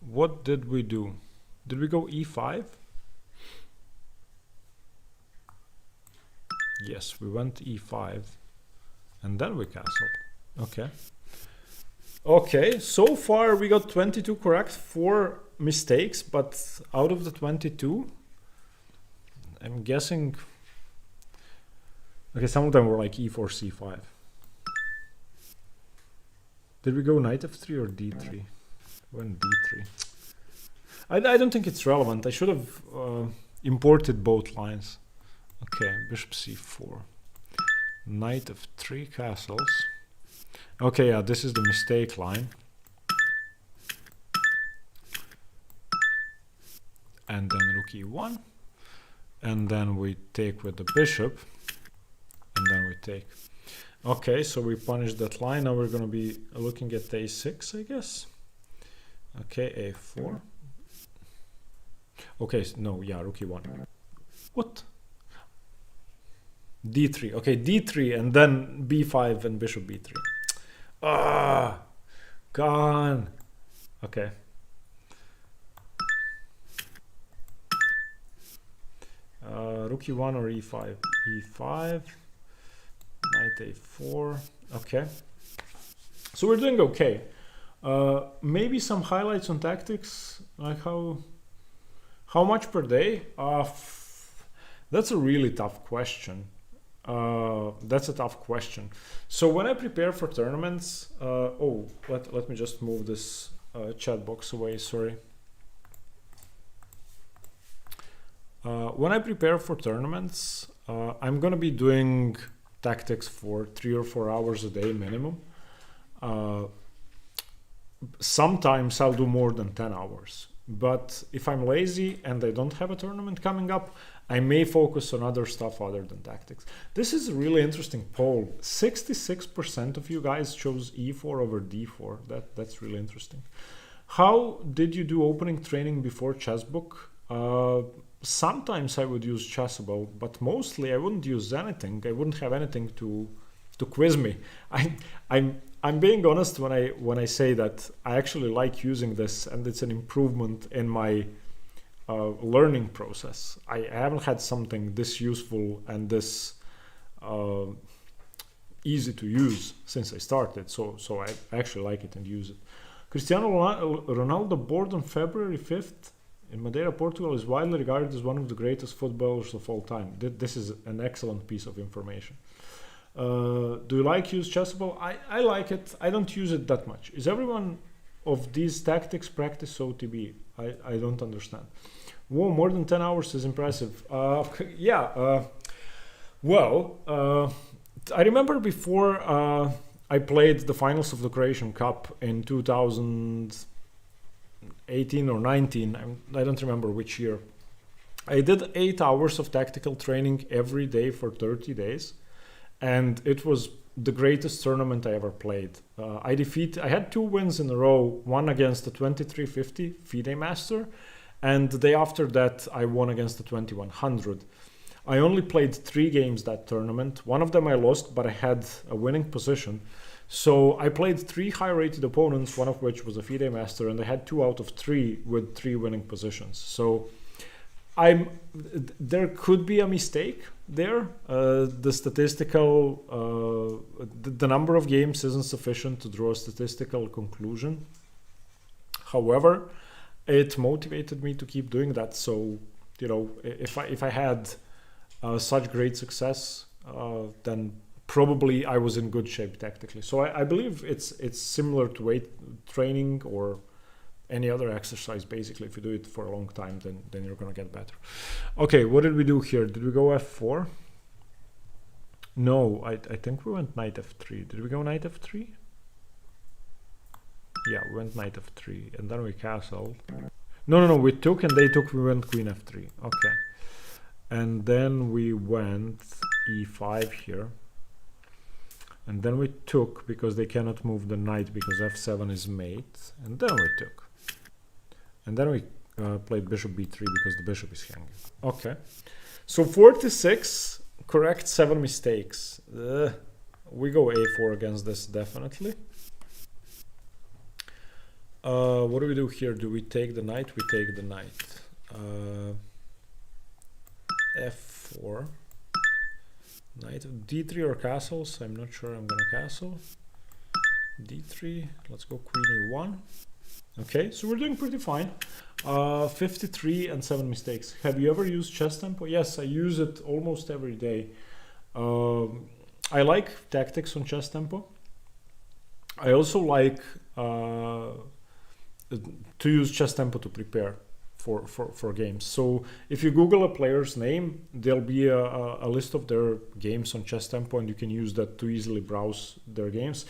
What did we do? Did we go e5? Yes, we went e5 and then we castled. Okay. Okay, so far we got 22 correct, 4 mistakes, but out of the 22, I'm guessing... Okay, some of them were like e4, c5. Did we go knight f3 or d3? When d3. I don't think it's relevant. I should have imported both lines. Okay, bishop c4. Knight f3 castles. Okay, yeah, this is the mistake line. And then rook e1. And then we take with the bishop. And then we take. Okay, so we punish that line. Now we're going to be looking at a6, I guess. Okay, a4. Okay, no, yeah, rook e1. What? d3. Okay, d3 and then b5 and bishop b3. Ah, gone. Okay. Rook e1 or e5? e5. Knight a4. Okay. So we're doing okay. Maybe some highlights on tactics, like how much per day? That's a really tough question. That's a tough question. So when I prepare for tournaments, let me just move this chat box away, sorry. When I prepare for tournaments, I'm gonna be doing tactics for 3 or 4 hours a day minimum. Sometimes I'll do more than 10 hours. But if I'm lazy and I don't have a tournament coming up, I may focus on other stuff other than tactics. This is a really interesting poll. 66% of you guys chose e4 over d4. That's really interesting. How did you do opening training before chessbook? Sometimes I would use Chessable, but mostly I wouldn't use anything. I wouldn't have anything to quiz me. I'm being honest when I say that I actually like using this, and it's an improvement in my learning process. I haven't had something this useful and this easy to use since I started, so I actually like it and use it. Cristiano Ronaldo, born on February 5th in Madeira, Portugal, is widely regarded as one of the greatest footballers of all time. This is an excellent piece of information. Do you like use Chessable? I like it. I don't use it that much. Is everyone of these tactics practice OTB? I don't understand. Whoa, more than 10 hours is impressive. Yeah. I remember before I played the finals of the Croatian Cup in 2018 or 19. I don't remember which year. I did 8 hours of tactical training every day for 30 days. And it was the greatest tournament I ever played. I had 2 wins in a row, one against the 2350 FIDE Master, and the day after that I won against the 2100. I only played 3 games that tournament. One of them I lost, but I had a winning position. So I played 3 high-rated opponents, one of which was a FIDE Master, and I had 2 out of 3 with 3 winning positions. So there could be a mistake there. The statistical, the number of games isn't sufficient to draw a statistical conclusion. However, it motivated me to keep doing that. So, you know, if I had such great success, then probably I was in good shape tactically. So I believe it's similar to weight training or any other exercise. Basically, if you do it for a long time, then you're gonna get better. Okay, what did we do here? Did we go f4? No, I think we went knight f3. Did we go knight f3? Yeah, we went knight f3, and then we castled. No, we took and they took, we went queen f3. Okay. And then we went e5 here. And then we took, because they cannot move the knight because f7 is mate. And then we took. And then we played bishop b3 because the bishop is hanging. Okay. So 46, correct, 7 mistakes. We go a4 against this, definitely. What do we do here? Do we take the knight? We take the knight. F4. Knight, D3 or castles? I'm not sure I'm gonna castle. D3, let's go queen E1. Okay, so we're doing pretty fine. 53 and 7 mistakes. Have you ever used chess tempo? Yes, I use it almost every day. I like tactics on chess tempo. I also like to use chess tempo to prepare for games. So if you Google a player's name, there'll be a list of their games on chess tempo, and you can use that to easily browse their games.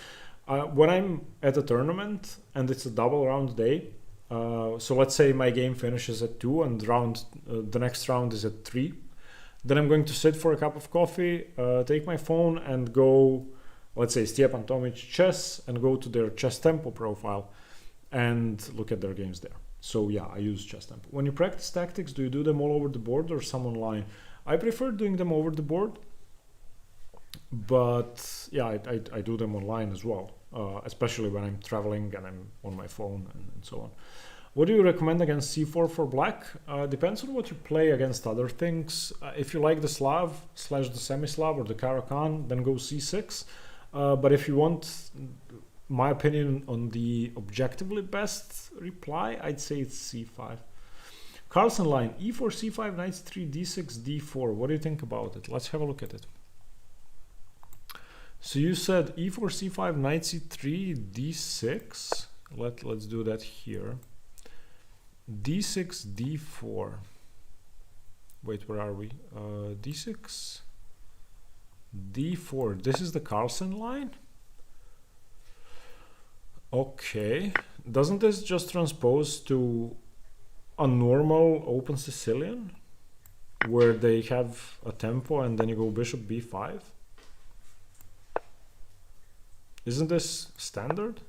When I'm at a tournament and it's a double round day, so let's say my game finishes at 2 and the next round is at 3, then I'm going to sit for a cup of coffee, take my phone and go, let's say Stjepan Tomic chess, and go to their chess tempo profile and look at their games there. So yeah, I use chess tempo. When you practice tactics, do you do them all over the board or some online? I prefer doing them over the board, but yeah, I do them online as well, especially when I'm traveling and I'm on my phone and so on. What do you recommend against c4 for black? Depends on what you play against other things. If you like the Slav / the semi-Slav or the Caro-Kann, then go c6. But if you want my opinion on the objectively best reply, I'd say it's c5. Carlsen line, e4, c5, knight c3, d6, d4. What do you think about it? Let's have a look at it. So you said e4, c5, knight c3, d6. Let's do that here. d6, d4. Wait, where are we? d6, d4. This is the Carlsen line? Okay. Doesn't this just transpose to a normal open Sicilian, where they have a tempo and then you go bishop b5? Isn't this standard?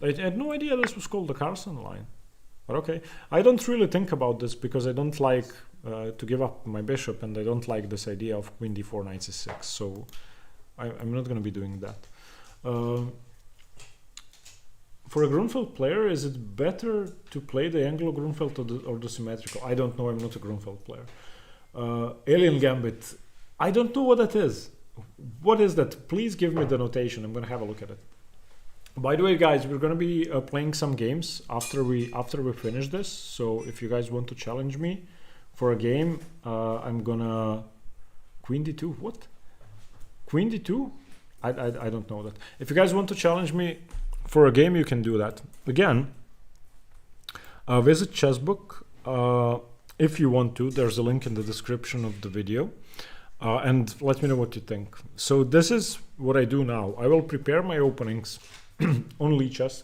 I had no idea this was called the Carlsen line. But okay, I don't really think about this because I don't like to give up my bishop, and I don't like this idea of queen d4, knight c6. So I'm not going to be doing that. For a Grunfeld player, is it better to play the Anglo-Grunfeld or the symmetrical? I don't know, I'm not a Grunfeld player. Alien Gambit, I don't know what that is. What is that? Please give me the notation, I'm going to have a look at it. By the way, guys, we're going to be playing some games after we finish this. So if you guys want to challenge me for a game, I'm going to... Queen d2, what? Queen d2? I don't know that. If you guys want to challenge me for a game, you can do that. Again, visit Chessbook if you want to. There's a link in the description of the video. And let me know what you think. So this is what I do now. I will prepare my openings on Lichess.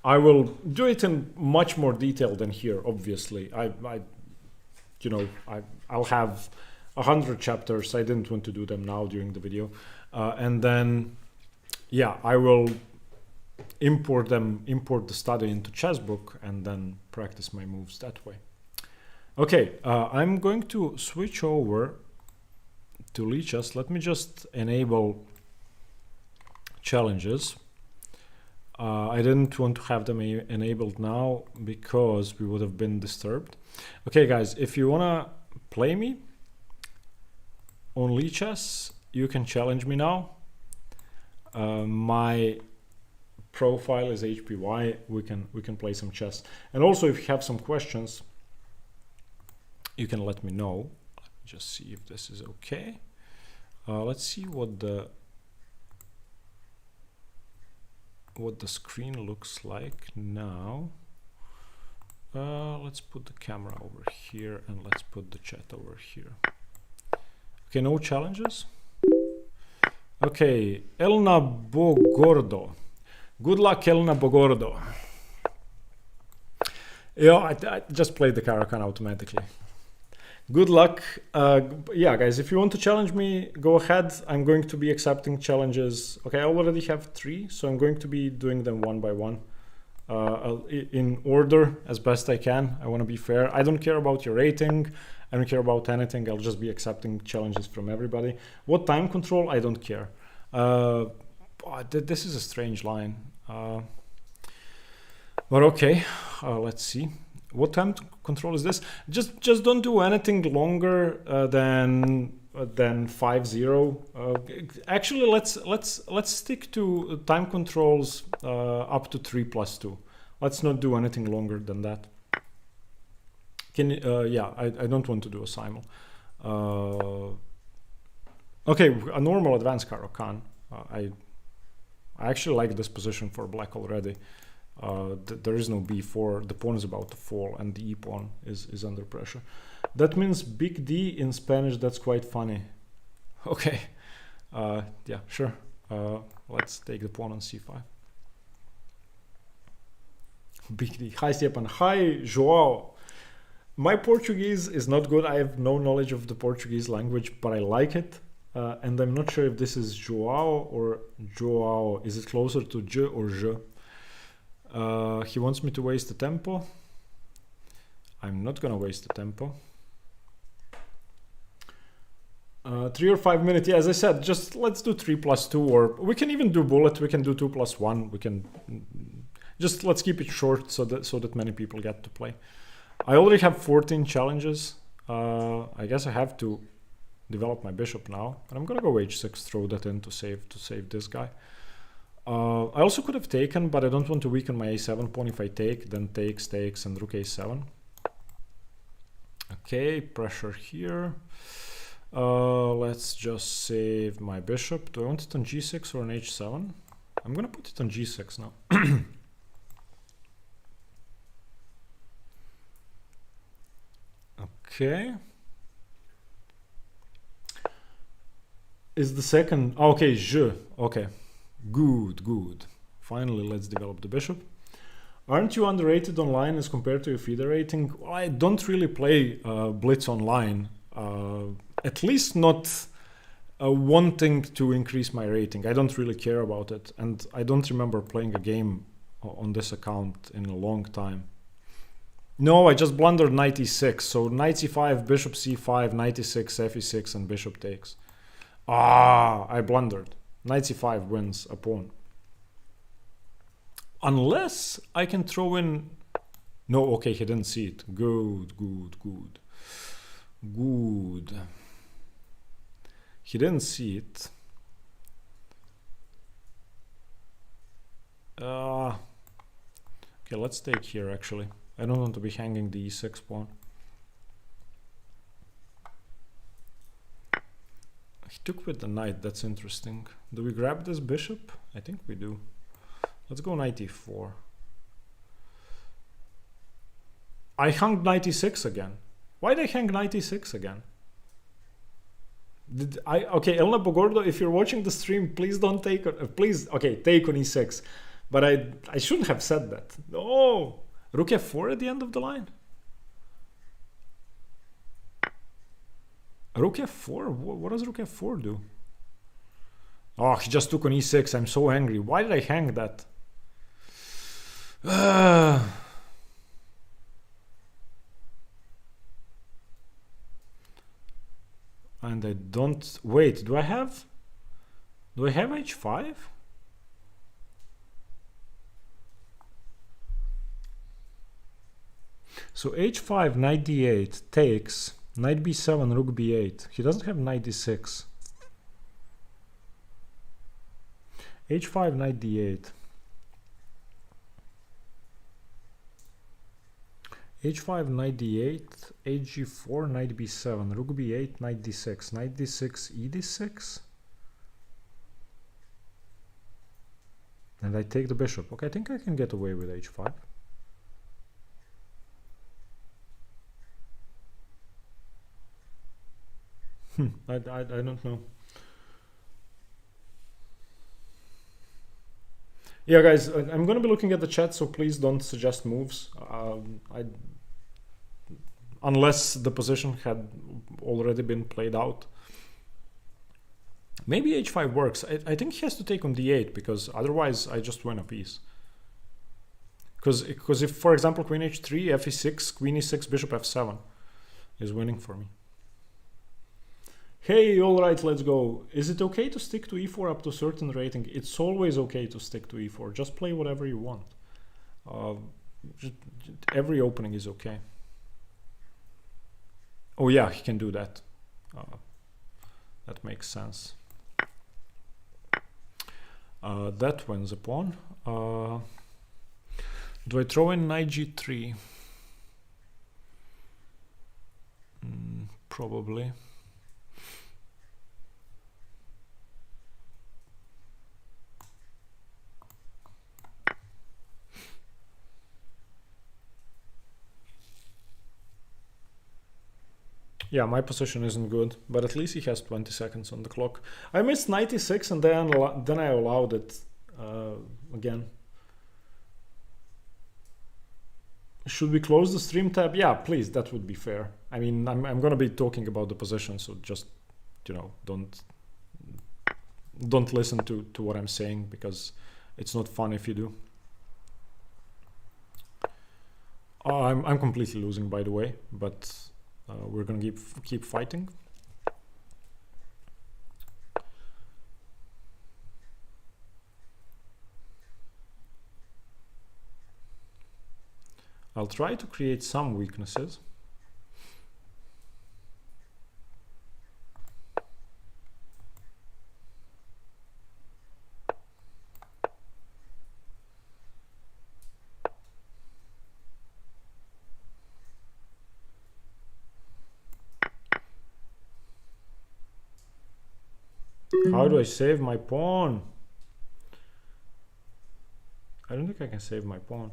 I will do it in much more detail than here, obviously. I'll have 100 chapters. I didn't want to do them now during the video. And then, yeah, I will import the study into Chessbook and then practice my moves that way. Okay, I'm going to switch over to Lichess. Let me just enable challenges. I didn't want to have them enabled now because we would have been disturbed. Okay, guys, if you want to play me on Lichess, you can challenge me now. My profile is HPY. We can play some chess. And also, if you have some questions, you can let me know. Let me just see if this is okay. Let's see what the screen looks like now. Let's put the camera over here and let's put the chat over here. Okay, no challenges. Okay, Elna Bogordo. Good luck, Elna Bogordo. Yeah, I just played the Caro-Kann automatically. Good luck. Yeah, guys, if you want to challenge me, go ahead. I'm going to be accepting challenges. Okay, I already have 3, so I'm going to be doing them one by one in order as best I can. I want to be fair. I don't care about your rating. I don't care about anything. I'll just be accepting challenges from everybody. What time control? I don't care. This is a strange line. But okay, let's see. What time control is this? Just don't do anything longer than 5-0. Actually, let's stick to time controls up to 3+2. Let's not do anything longer than that. Yeah, I don't want to do a simul. Okay, a normal advanced caro can. I actually like this position for black already. There is no b4, the pawn is about to fall, and the e pawn is under pressure. That means big D in Spanish. That's quite funny. Okay, yeah, sure. Let's take the pawn on c5. Big D. Hi Stepan. Hi Joao. My Portuguese is not good. I have no knowledge of the Portuguese language, but I like it. And I'm not sure if this is Joao or Joao. Is it closer to J or J? He wants me to waste the tempo. I'm not gonna waste the tempo. 3 or 5 minutes. Yeah, as I said, just let's do 3+2, or we can even do bullet. We can do 2+1. We can just let's keep it short so that many people get to play. I already have 14 challenges. I guess I have to develop my bishop now, and I'm gonna go h6, throw that in to save this guy. I also could have taken, but I don't want to weaken my a7 pawn. If I take, then takes, and rook a7. Okay, pressure here. Let's just save my bishop. Do I want it on g6 or on h7? I'm gonna put it on g6 now. Okay. Is the second... Okay, je. Okay. Good. Finally, let's develop the bishop. Aren't you underrated online as compared to your FIDE rating? Well, I don't really play Blitz online. At least not wanting to increase my rating. I don't really care about it. And I don't remember playing a game on this account in a long time. No, I just blundered knight e6. So knight c5, bishop c5, knight e6, fe6, and bishop takes. Ah, I blundered. Knight c5 wins a pawn. Unless I can throw in... No, okay, he didn't see it. Good. He didn't see it. Okay, let's take here, actually. I don't want to be hanging the e6 pawn. He took with the knight, that's interesting. Do we grab this bishop? I think we do. Let's go knight e4. I hung knight e6 again. Why did I hang knight e6 again? Okay, Elena Bogordo, if you're watching the stream, please don't take on, take on e6. But I shouldn't have said that. No! Rook f4 at the end of the line? Rook f4? What does rook f4 do? Oh, he just took on e6. I'm so angry. Why did I hang that? And I don't... Wait, do I have h5? So h5, knight d8 takes, knight b7, rook b8. He doesn't have knight d6. h5, knight d8. h5, knight d8, hg4, knight b7, rook b8, knight d6, knight d6, e d6. And I take the bishop. Okay, I think I can get away with h5. I don't know. Yeah, guys, I'm going to be looking at the chat, so please don't suggest moves. Unless the position had already been played out. Maybe h5 works. I think he has to take on d8, because otherwise I just win a piece. Because if, for example, queen h3, fe6, queen e6, bishop f7 is winning for me. Hey, all right, let's go. Is it okay to stick to e4 up to a certain rating? It's always okay to stick to e4. Just play whatever you want. Every opening is okay. Oh yeah, he can do that. That makes sense. That wins a pawn. Do I throw in knight g3? Probably. Yeah, my position isn't good, but at least he has 20 seconds on the clock. I missed 96 and then I allowed it again. Should we close the stream tab? Yeah, please, that would be fair. I mean, I'm gonna be talking about the position, so just, you know, don't listen to what I'm saying, because it's not fun if you do. I'm completely losing, by the way, but we're gonna keep fighting. I'll try to create some weaknesses. How do I save my pawn? I don't think I can save my pawn.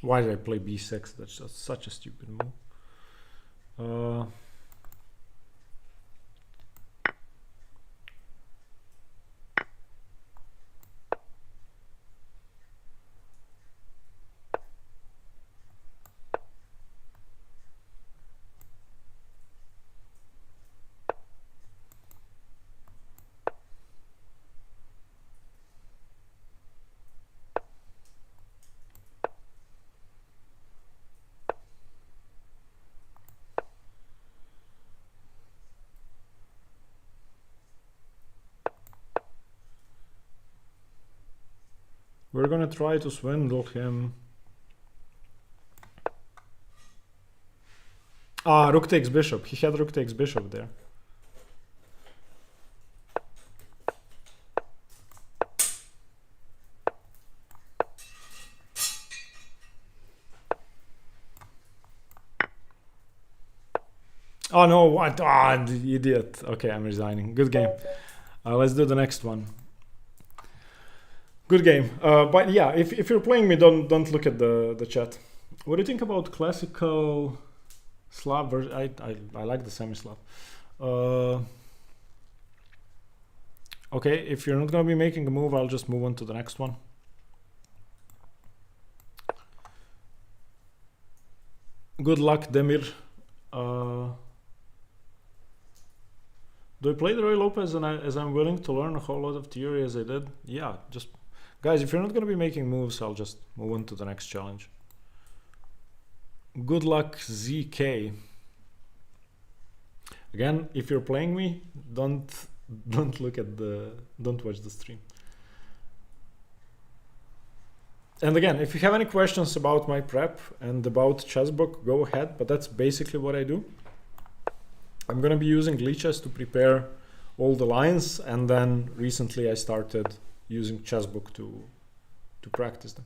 Why did I play b6? That's just such a stupid move. We're gonna try to swindle him. Ah, rook takes bishop. He had rook takes bishop there. Oh no, what? Ah, the idiot. Okay, I'm resigning. Good game. Let's do the next one. Good game. But yeah, if you're playing me, don't look at the chat. What do you think about classical Slav version? I like the semi-Slav. Okay, if you're not gonna be making a move, I'll just move on to the next one. Good luck, Demir. Do I play the Roy Lopez as I'm willing to learn a whole lot of theory as I did? Yeah, just guys, if you're not gonna be making moves, I'll just move on to the next challenge. Good luck, ZK. Again, if you're playing me, don't watch the stream. And again, if you have any questions about my prep and about chessbook, go ahead, but that's basically what I do. I'm gonna be using Lichess to prepare all the lines, and then recently I started using chessbook to practice them.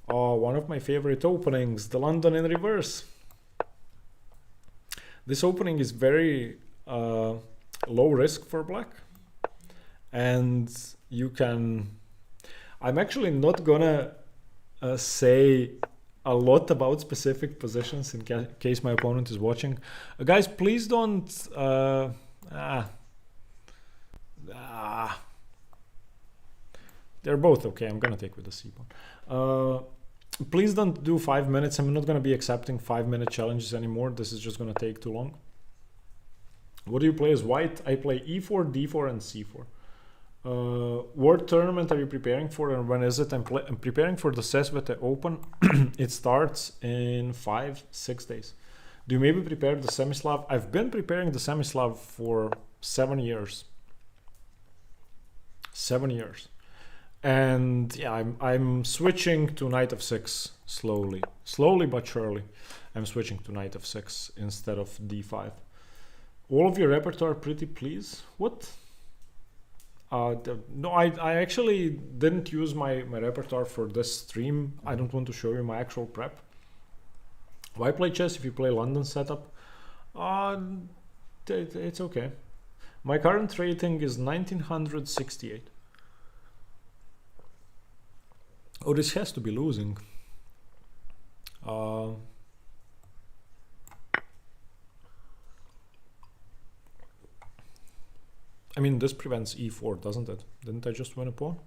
One of my favorite openings, the London in reverse. This opening is very low risk for black, and you can... I'm actually not gonna say a lot about specific positions in case my opponent is watching. Guys, please don't... They're both okay. I'm gonna take with the c pawn. Please don't do 5 minutes. I'm not going to be accepting 5-minute challenges anymore. This is just going to take too long. What do you play as white? I play e4, d4, and c4. What tournament are you preparing for, and when is it? I'm preparing for the Sesvete Open. It starts in 5-6 days. Do you maybe prepare the Semislav? I've been preparing the Semislav for 7 years. 7 years. And yeah, I'm switching to knight of 6 slowly but surely. I'm switching to knight of 6 instead of d5. All of your repertoire pretty, please. What? No, I actually didn't use my repertoire for this stream. I don't want to show you my actual prep. Why play chess if you play London setup? It's okay. My current rating is 1968. Oh, this has to be losing. I mean, this prevents e4, doesn't it? Didn't I just win a pawn?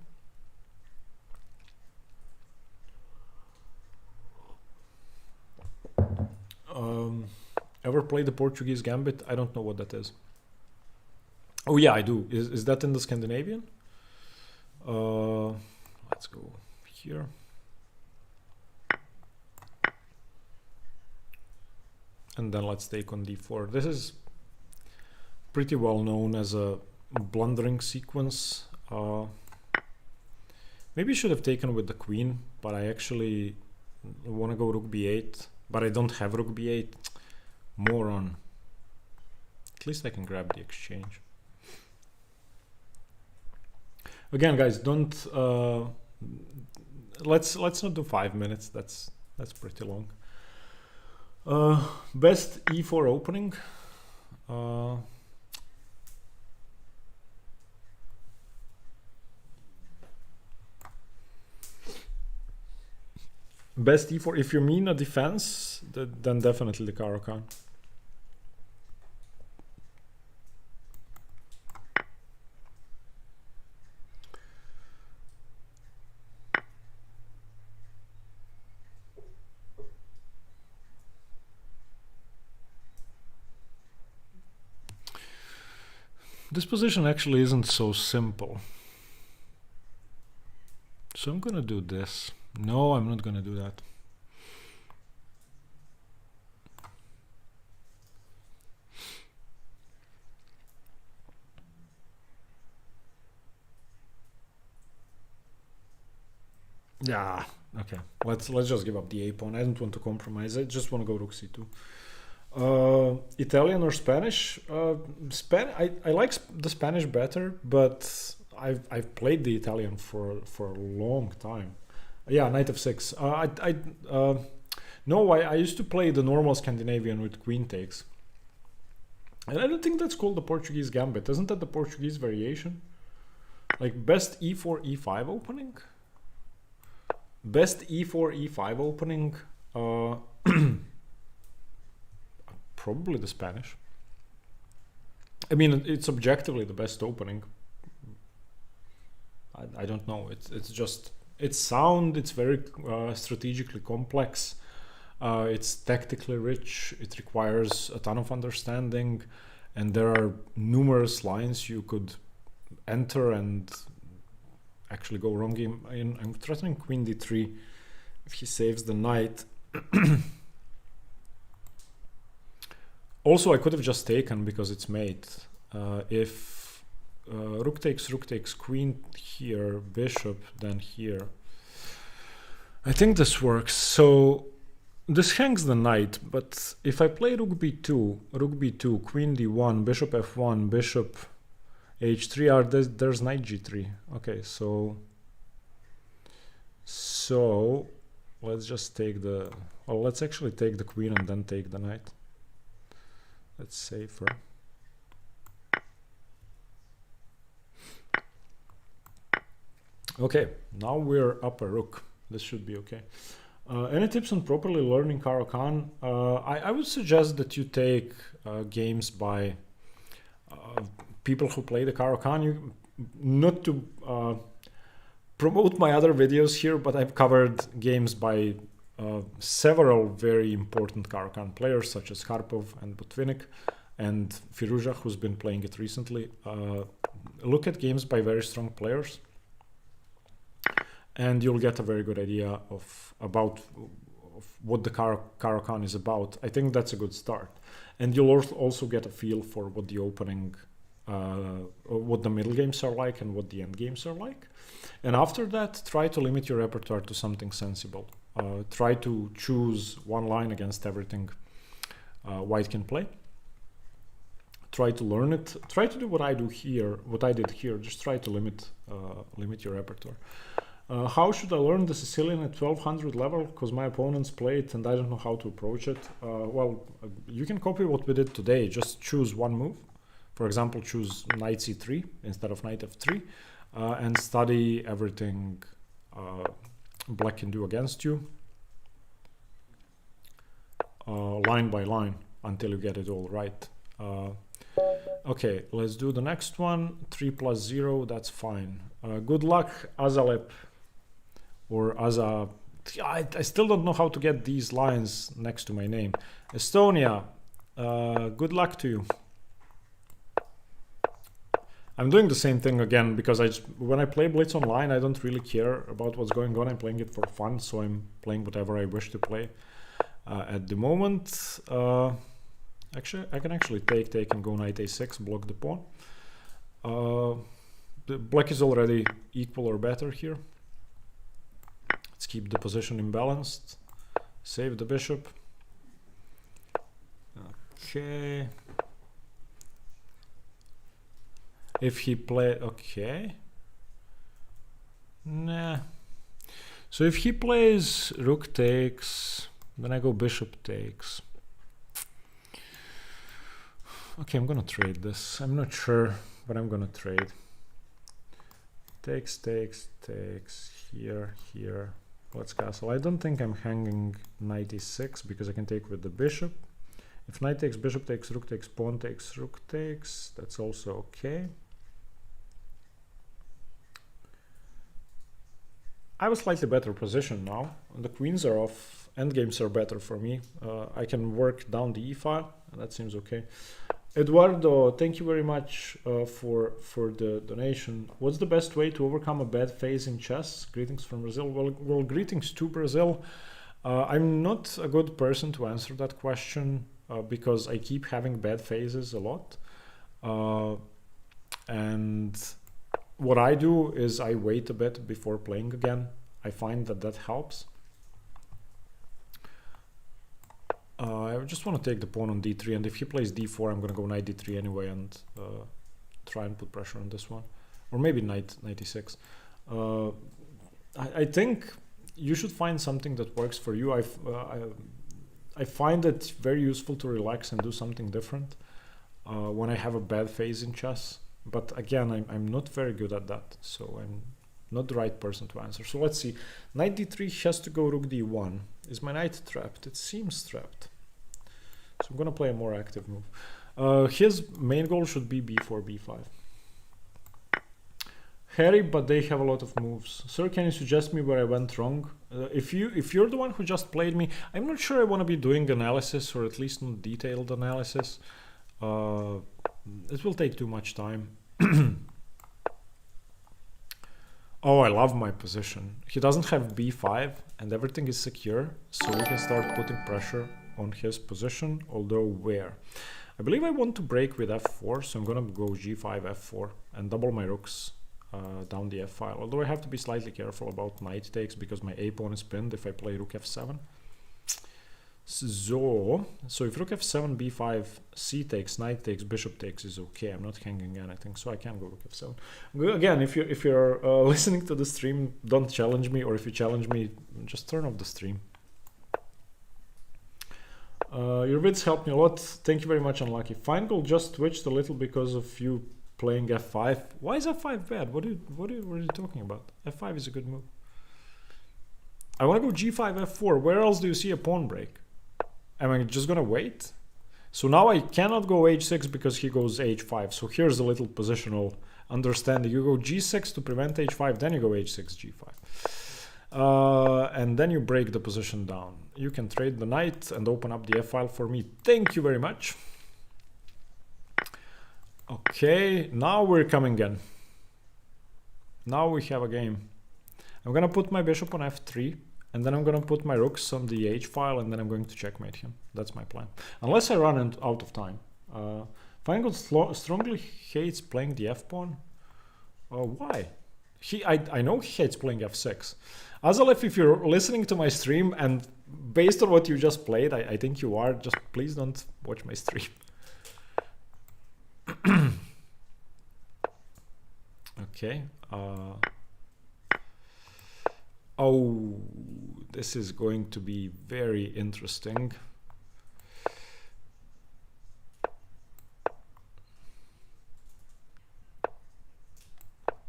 Ever play the Portuguese Gambit? I don't know what that is. Oh yeah, I do. Is that in the Scandinavian? Let's go here. And then let's take on d4. This is pretty well known as a blundering sequence. Maybe I should have taken with the queen, but I actually want to go rook b8, but I don't have rook b8. Moron. At least I can grab the exchange. Again, guys, don't let's not do 5 minutes. That's pretty long. Best e4 opening. Best e4. If you mean a defense, then definitely the Caro-Kann. This position actually isn't so simple. So I'm gonna do this. No, I'm not gonna do that. Yeah, okay. Let's just give up the a pawn. I don't want to compromise. I just want to go rook c2. Italian or Spanish? I like the Spanish better, but I've played the Italian for a long time. Yeah, knight of 6. No, I used to play the normal Scandinavian with queen takes. And I don't think that's called the Portuguese Gambit. Isn't that the Portuguese variation? Like best e4, e5 opening? Best e4, e5 opening? Probably the Spanish. I mean, it's objectively the best opening. I don't know. It's just, it's sound. It's very strategically complex. It's tactically rich. It requires a ton of understanding, and there are numerous lines you could enter and actually go wrong. I'm threatening queen d3 if he saves the knight. Also, I could have just taken because it's mate. If rook takes queen here, bishop, then here. I think this works. So this hangs the knight, but if I play rook b2, queen d1, bishop f1, bishop h3, there's knight g3. Okay, so let's just take the, well, let's actually take the queen and then take the knight. That's safer. Okay, now we're up a rook. This should be okay. Any tips on properly learning Caro-Kann? I would suggest that you take games by people who play the Caro-Kann. Not to promote my other videos here, but I've covered games by several very important Caro-Kann players, such as Karpov and Botvinnik and Firuza, who's been playing it recently. Look at games by very strong players, and you'll get a very good idea of what the Caro-Kann is about. I think that's a good start. And you'll also get a feel for what the opening, what the middle games are like and what the end games are like. And after that, try to limit your repertoire to something sensible. Try to choose one line against everything white can play. Try to learn it. Try to do what I did here. Just try to limit your repertoire. How should I learn the Sicilian at 1200 level? Because my opponents play it and I don't know how to approach it. Well, you can copy what we did today. Just choose one move. For example, choose knight c3 instead of knight f3 and study everything black can do against you line by line until you get it all right. Okay, let's do the next one. 3 + 0, that's fine. Good luck, Azalep. Or Aza. I still don't know how to get these lines next to my name. Estonia, good luck to you. I'm doing the same thing again because when I play Blitz online, I don't really care about what's going on. I'm playing it for fun, so I'm playing whatever I wish to play. At the moment, actually, I can actually take and go knight a6, block the pawn. The black is already equal or better here. Let's keep the position imbalanced. Save the bishop. Okay. If he okay. Nah. So if he plays rook takes, then I go bishop takes. Okay, I'm gonna trade this. I'm not sure, but I'm gonna trade. Takes, here, here. Let's castle. I don't think I'm hanging knight e6 because I can take with the bishop. If knight takes, bishop takes, rook takes, pawn takes, rook takes, that's also okay. I have a slightly better position now. The queens are off. Endgames are better for me. I can work down the e-file, and that seems okay. Eduardo, thank you very much for the donation. What's the best way to overcome a bad phase in chess? Greetings from Brazil. Well, greetings to Brazil. I'm not a good person to answer that question because I keep having bad phases a lot. And what I do is I wait a bit before playing again. I find that helps. I just want to take the pawn on d3, and if he plays d4, I'm going to go knight d3 anyway and try and put pressure on this one. Or maybe knight e6. I think you should find something that works for you. I find it very useful to relax and do something different when I have a bad phase in chess. But again, I'm not very good at that, so I'm not the right person to answer. So let's see. Knight d3 has to go rook d1. Is my knight trapped? It seems trapped. So I'm going to play a more active move. His main goal should be b4, b5. Harry, but they have a lot of moves. Sir, can you suggest me where I went wrong? If you're the one who just played me, I'm not sure I want to be doing analysis, or at least not detailed analysis. It will take too much time. Oh, I love my position. He doesn't have b5 and everything is secure, so we can start putting pressure on his position, although where? I believe I want to break with f4, so I'm gonna go g5, f4 and double my rooks down the f-file, although I have to be slightly careful about knight takes because my a pawn is pinned if I play rook f7. So if rook f7, b5, c takes, knight takes, bishop takes is okay. I'm not hanging anything, so I can go rook f7. Again, if you're listening to the stream, don't challenge me, or if you challenge me, just turn off the stream. Your vids helped me a lot. Thank you very much, Unlucky. Feingold just twitched a little because of you playing f5. Why is f5 bad? What are you talking about? f5 is a good move. I want to go g5, f4. Where else do you see a pawn break? Am I just gonna wait? So now I cannot go h6 because he goes h5. So here's a little positional understanding. You go g6 to prevent h5, then you go h6, g5. And then you break the position down. You can trade the knight and open up the f file for me. Thank you very much. Okay, now we're coming in. Now we have a game. I'm gonna put my bishop on f3, and then I'm gonna put my rooks on the h file, and then I'm going to checkmate him. That's my plan. Unless I run out of time. Feingold strongly hates playing the f pawn. Why? I know he hates playing f6. Azalev, if you're listening to my stream and based on what you just played, I think you are, just please don't watch my stream. Okay. Oh, this is going to be very interesting.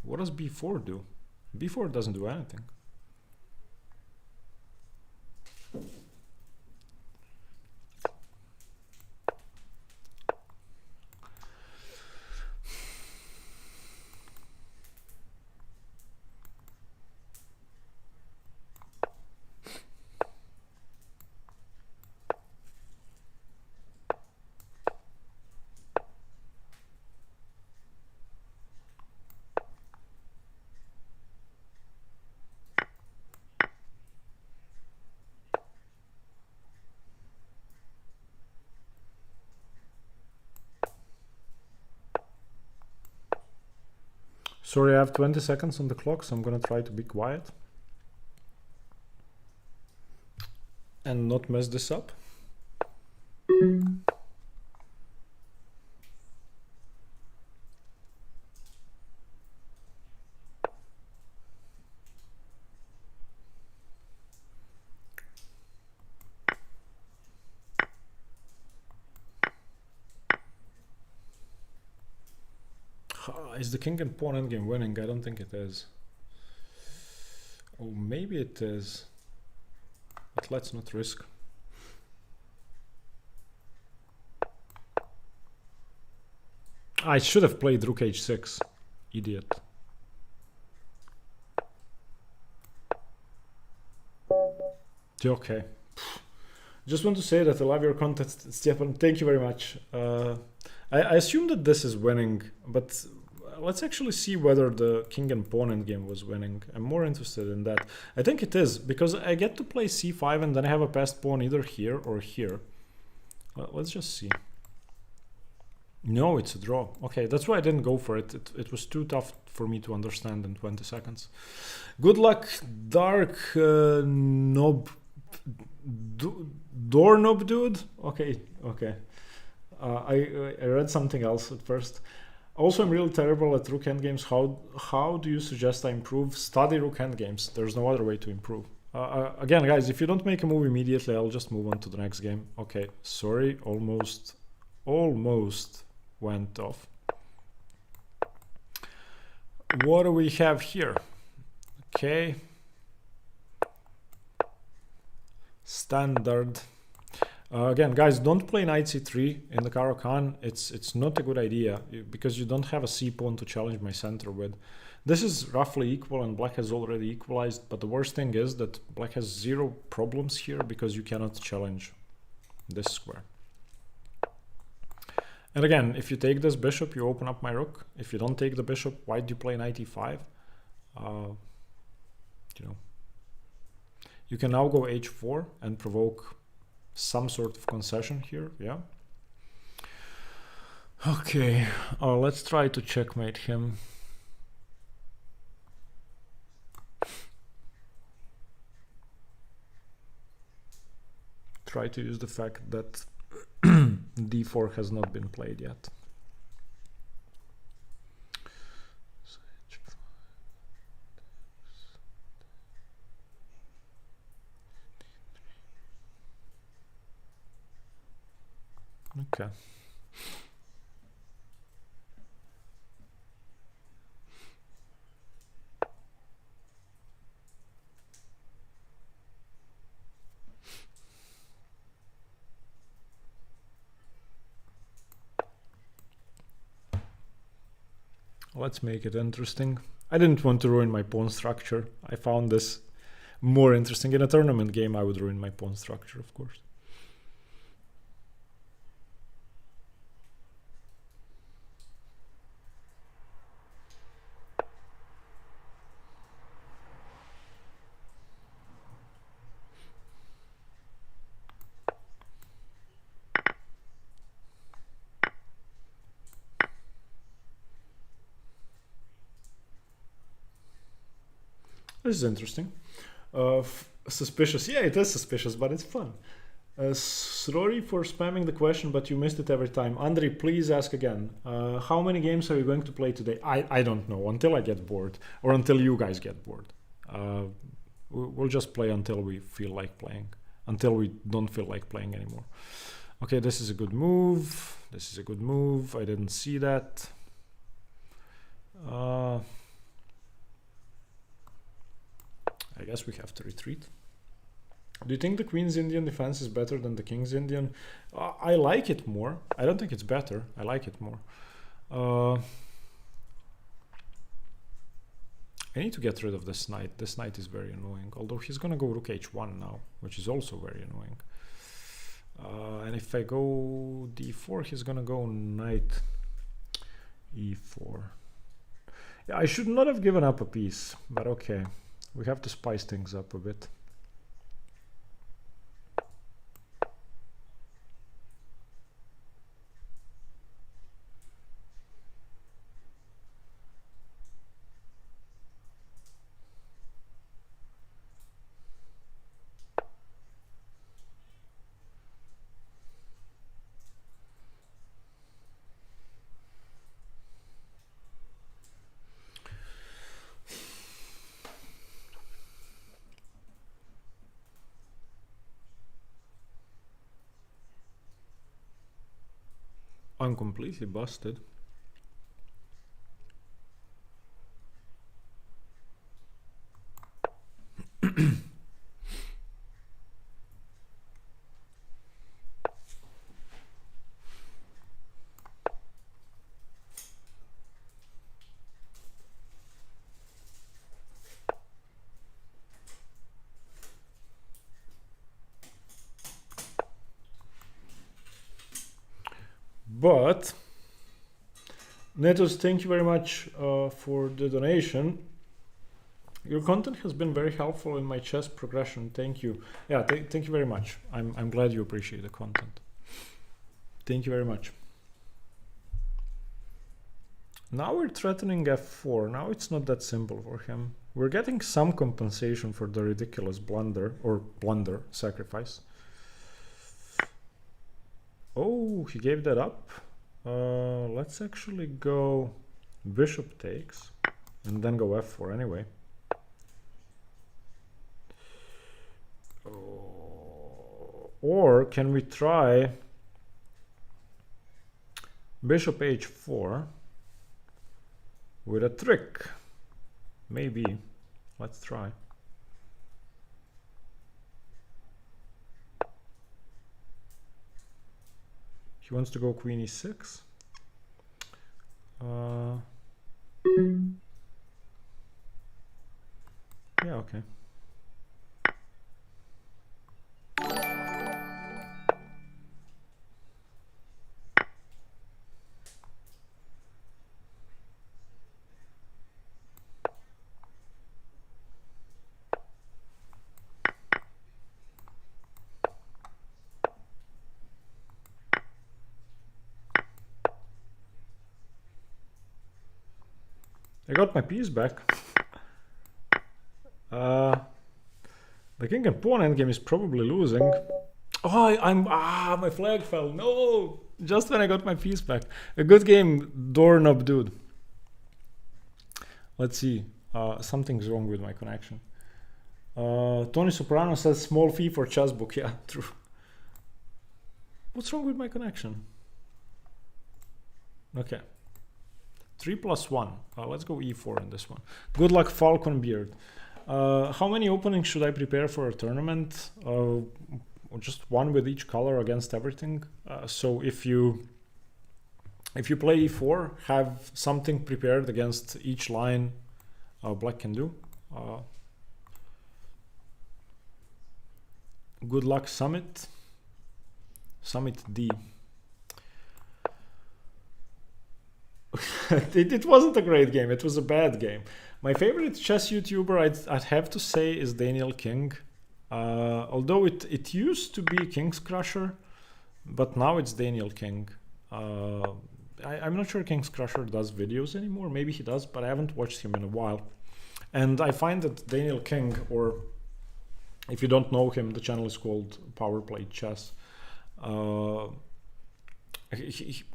What does b4 do? b4 doesn't do anything. Sorry, I have 20 seconds on the clock, so I'm gonna try to be quiet and not mess this up. Is the king and pawn endgame winning? I don't think it is. Oh, maybe it is. But let's not risk. I should have played rook h6. Idiot. Okay. Just want to say that I love your content, Stefan. Thank you very much. I assume that this is winning, but let's actually see whether the king and pawn endgame was winning. I'm more interested in that. I think it is, because I get to play c5 and then I have a passed pawn either here or here. Let's just see. No, it's a draw. Okay, that's why I didn't go for it. It was too tough for me to understand in 20 seconds. Good luck, Dark Doorknob dude. Okay. I read something else at first. Also, I'm really terrible at rook endgames. How do you suggest I improve? Study rook endgames. There's no other way to improve. Again, guys, if you don't make a move immediately, I'll just move on to the next game. Okay, sorry, almost went off. What do we have here? Okay. Standard. Again, guys, don't play knight c3 in the Caro-Kann. It's not a good idea because you don't have a c-pawn to challenge my center with. This is roughly equal and black has already equalized, but the worst thing is that black has zero problems here because you cannot challenge this square. And again, if you take this bishop, you open up my rook. If you don't take the bishop, why do you play knight e5? You know, you can now go h4 and provoke some sort of concession here. Yeah. Okay, let's try to checkmate him. Try to use the fact that d4 has not been played yet. Okay. Let's make it interesting. I didn't want to ruin my pawn structure. I found this more interesting. In a tournament game, I would ruin my pawn structure, of course. This is interesting. Suspicious. Yeah, it is suspicious, but it's fun. Sorry for spamming the question, but you missed it every time. Andrei, please ask again. How many games are you going to play today? I don't know, until I get bored, or until you guys get bored. We'll just play until we feel like playing, until we don't feel like playing anymore. Okay, this is a good move. This is a good move. I didn't see that. I guess we have to retreat. Do you think the Queen's Indian defense is better than the King's Indian? I like it more. I don't think it's better. I like it more. I need to get rid of this knight. This knight is very annoying. Although he's gonna go rook h1 now, which is also very annoying. And if I go d4, he's gonna go knight e4. Yeah, I should not have given up a piece, but okay. We have to spice things up a bit. I'm completely busted. But Netos, thank you very much for the donation. Your content has been very helpful in my chess progression. Thank you. Yeah, thank you very much. I'm glad you appreciate the content. Thank you very much. Now we're threatening f4. Now it's not that simple for him. We're getting some compensation for the ridiculous blunder sacrifice. Oh, he gave that up. Let's actually go bishop takes and then go f4 anyway. Or can we try bishop h4 with a trick? Maybe. Let's try. He wants to go queen e6. Yeah, okay. I got my piece back. The king and pawn endgame is probably losing. Oh, my flag fell. No, just when I got my piece back. A good game, doorknob dude. Let's see. Something's wrong with my connection. Tony Soprano says small fee for chess book. Yeah, true. What's wrong with my connection? Okay. 3+1. Let's go e4 in this one. Good luck, Falcon Beard. How many openings should I prepare for a tournament? Just one with each color against everything. So if you If you play e4, have something prepared against each line black can do. Good luck, Summit. Summit D. It wasn't a great game. It was a bad game. My favorite chess YouTuber, I'd have to say, is Daniel King. Although it used to be King's Crusher, but now it's Daniel King. I'm not sure King's Crusher does videos anymore. Maybe he does, but I haven't watched him in a while. And I find that Daniel King, or if you don't know him, the channel is called Power Play Chess.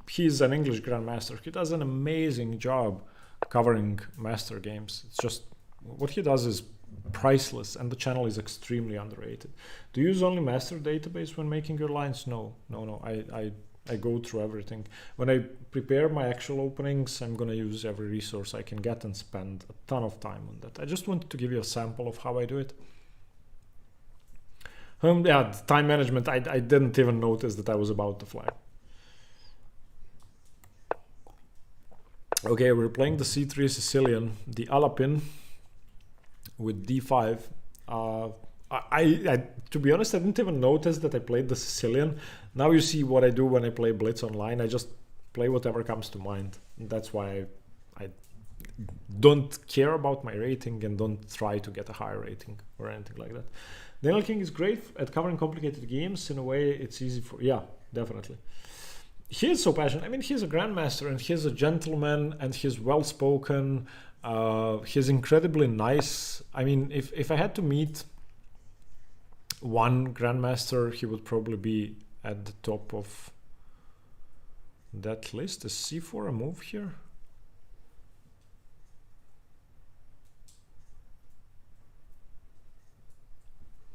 He's an English grandmaster. He does an amazing job covering master games. It's just what he does is priceless, and the channel is extremely underrated. Do you use only master database when making your lines? No. I go through everything. When I prepare my actual openings, I'm gonna use every resource I can get and spend a ton of time on that. I just wanted to give you a sample of how I do it. Yeah, time management, I didn't even notice that I was about to flag. Okay, we're playing the c3 Sicilian, the Alapin with d5. To be honest, I didn't even notice that I played the Sicilian. Now you see what I do when I play Blitz online. I just play whatever comes to mind. And that's why I don't care about my rating and don't try to get a higher rating or anything like that. Daniel King is great at covering complicated games. In a way, it's easy for... Yeah, definitely. He is so passionate. I mean, he's a grandmaster and he's a gentleman and he's well-spoken. He's incredibly nice. I mean, if I had to meet one grandmaster, he would probably be at the top of that list. Is c4 a move here?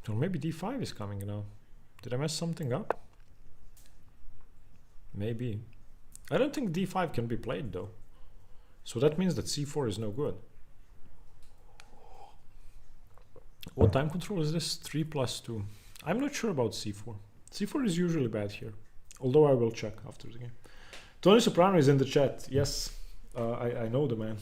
Or maybe d5 is coming now. Did I mess something up? Maybe. I don't think d5 can be played though. So that means that c4 is no good. What time control is this? 3+2. I'm not sure about c4. c4 is usually bad here. Although I will check after the game. Tony Soprano is in the chat. Yes, I know the man.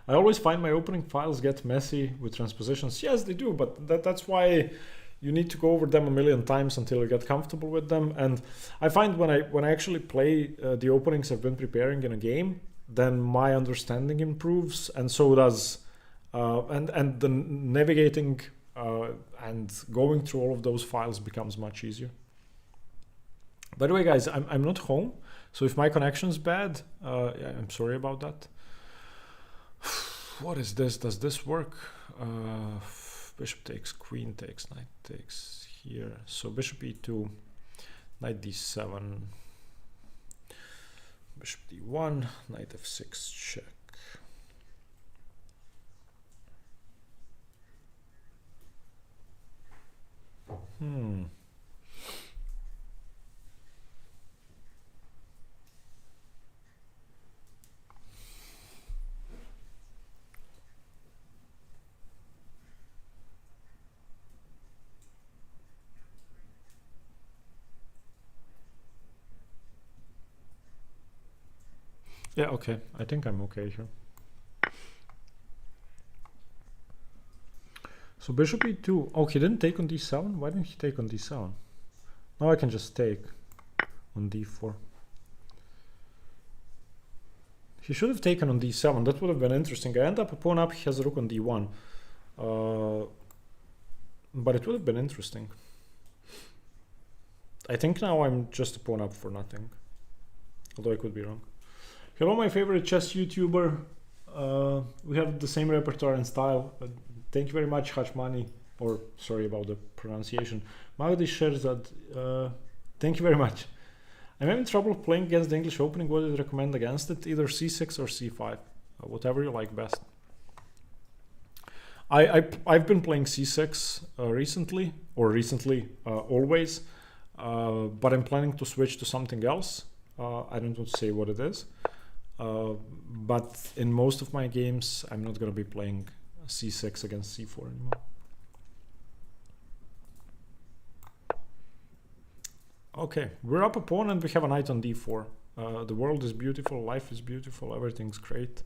I always find my opening files get messy with transpositions. Yes, they do, but that's why you need to go over them a million times until you get comfortable with them. And I find when I actually play the openings I've been preparing in a game, then my understanding improves, and so does and the navigating and going through all of those files becomes much easier. By the way, guys, I'm not home, so if my connection's bad, yeah, I'm sorry about that. What is this? Does this work? Bishop takes, queen takes, knight takes here. So bishop e2, knight d7, bishop d1, knight f6, check. Yeah, okay. I think I'm okay here. So bishop e2. Oh, he didn't take on d7? Why didn't he take on d7? Now I can just take on d4. He should have taken on d7. That would have been interesting. I end up a pawn up. He has a rook on d1. But it would have been interesting. I think now I'm just a pawn up for nothing. Although I could be wrong. Hello, my favorite chess YouTuber. We have the same repertoire and style. Thank you very much, Hachmani. Or sorry about the pronunciation. Magdi Sherzad. Thank you very much. I'm having trouble playing against the English opening. What do you recommend against it? Either c6 or c5. Whatever you like best. I've been playing c6 recently, always. But I'm planning to switch to something else. I don't want to say what it is. But in most of my games, I'm not going to be playing c6 against c4 anymore. Okay, we're up a pawn and we have a knight on d4. The world is beautiful, life is beautiful, everything's great.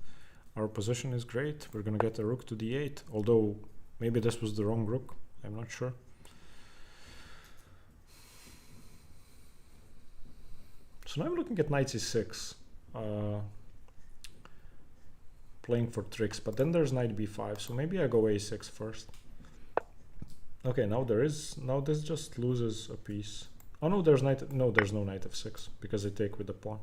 Our position is great. We're gonna get a rook to d8, although maybe this was the wrong rook. I'm not sure. So now I'm looking at knight c6, playing for tricks, but then there's knight b5, so maybe I go a6 first. Okay, now this just loses a piece. Oh no, there's no knight f6, because I take with the pawn.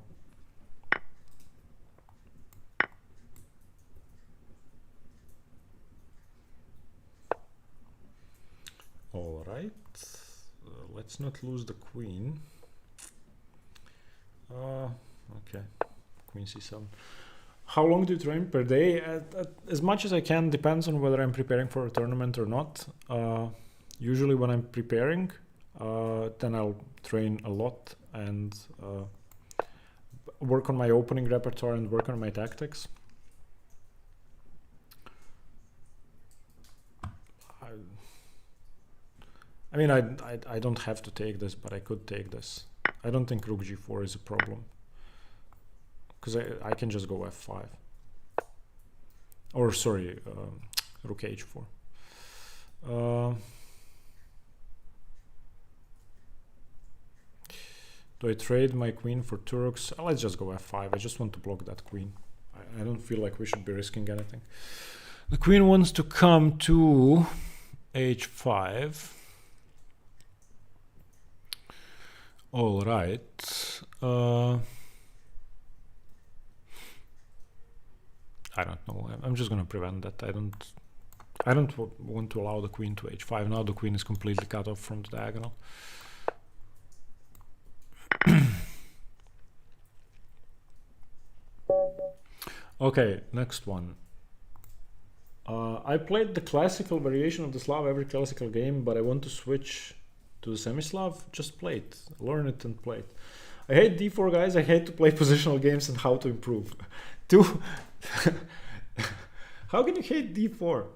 All right, let's not lose the queen. Okay, queen c7. How long do you train per day? As much as I can, depends on whether I'm preparing for a tournament or not. Usually when I'm preparing, then I'll train a lot and work on my opening repertoire and work on my tactics. I mean, I don't have to take this, but I could take this. I don't think rook g4 is a problem, because I can just go f5. Or sorry, rook h4. Do I trade my queen for two rooks? Let's just go f5. I just want to block that queen. I don't feel like we should be risking anything. The queen wants to come to h5. All right. I don't know. I'm just gonna prevent that. I don't want to allow the queen to h5. Now the queen is completely cut off from the diagonal. Okay, next one. I played the classical variation of the Slav every classical game, but I want to switch to the semi-Slav. Just play it, learn it and play it. I hate d4, guys. I hate to play positional games and how to improve. How can you hate d4?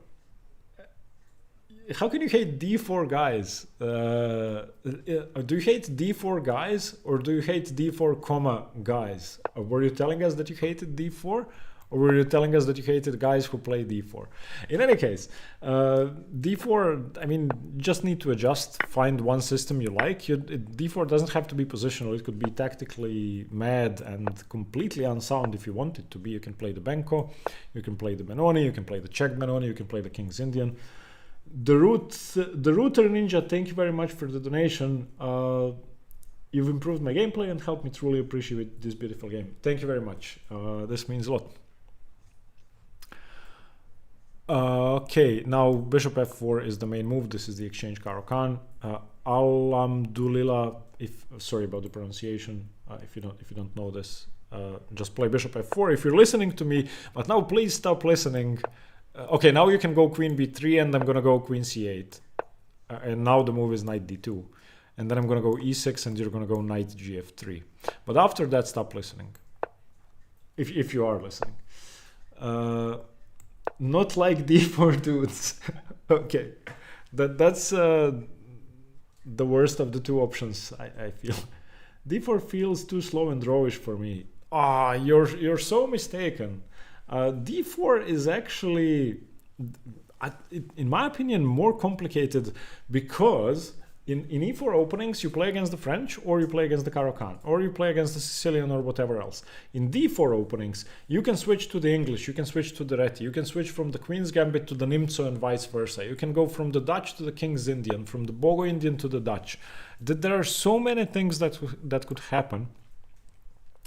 How can you hate d4, guys? Do you hate d4 guys, or do you hate d4 comma guys? Were you telling us that you hated d4? Or were you telling us that you hated guys who play d4? In any case, d4, I mean, just need to adjust, find one system you like. D4 doesn't have to be positional. It could be tactically mad and completely unsound if you want it to be. You can play the Benko, you can play the Benoni, you can play the Czech Benoni, you can play the King's Indian. The Router Ninja, thank you very much for the donation. You've improved my gameplay and helped me truly appreciate this beautiful game. Thank you very much. This means a lot. Okay, now bishop f4 is the main move. This is the exchange Caro-Kann. Alhamdulillah, sorry about the pronunciation. If you don't know this, just play bishop f4 if you're listening to me. But now please stop listening. Okay, now you can go queen b3, and I'm gonna go queen c8. And now the move is knight d2, and then I'm gonna go e6, and you're gonna go knight gf3. But after that, stop listening. If you are listening. Not like d4 dudes. Okay, that's the worst of the two options. I feel d4 feels too slow and drawish for me. You're so mistaken. D4 is actually, in my opinion, more complicated, because in E4 openings you play against the French, or you play against the Caro-Kann, or you play against the Sicilian, or whatever else. In D4 openings you can switch to the English, you can switch to the Reti, you can switch from the Queen's Gambit to the Nimzo and vice versa. You can go from the Dutch to the King's Indian, from the Bogo Indian to the Dutch. There are so many things that could happen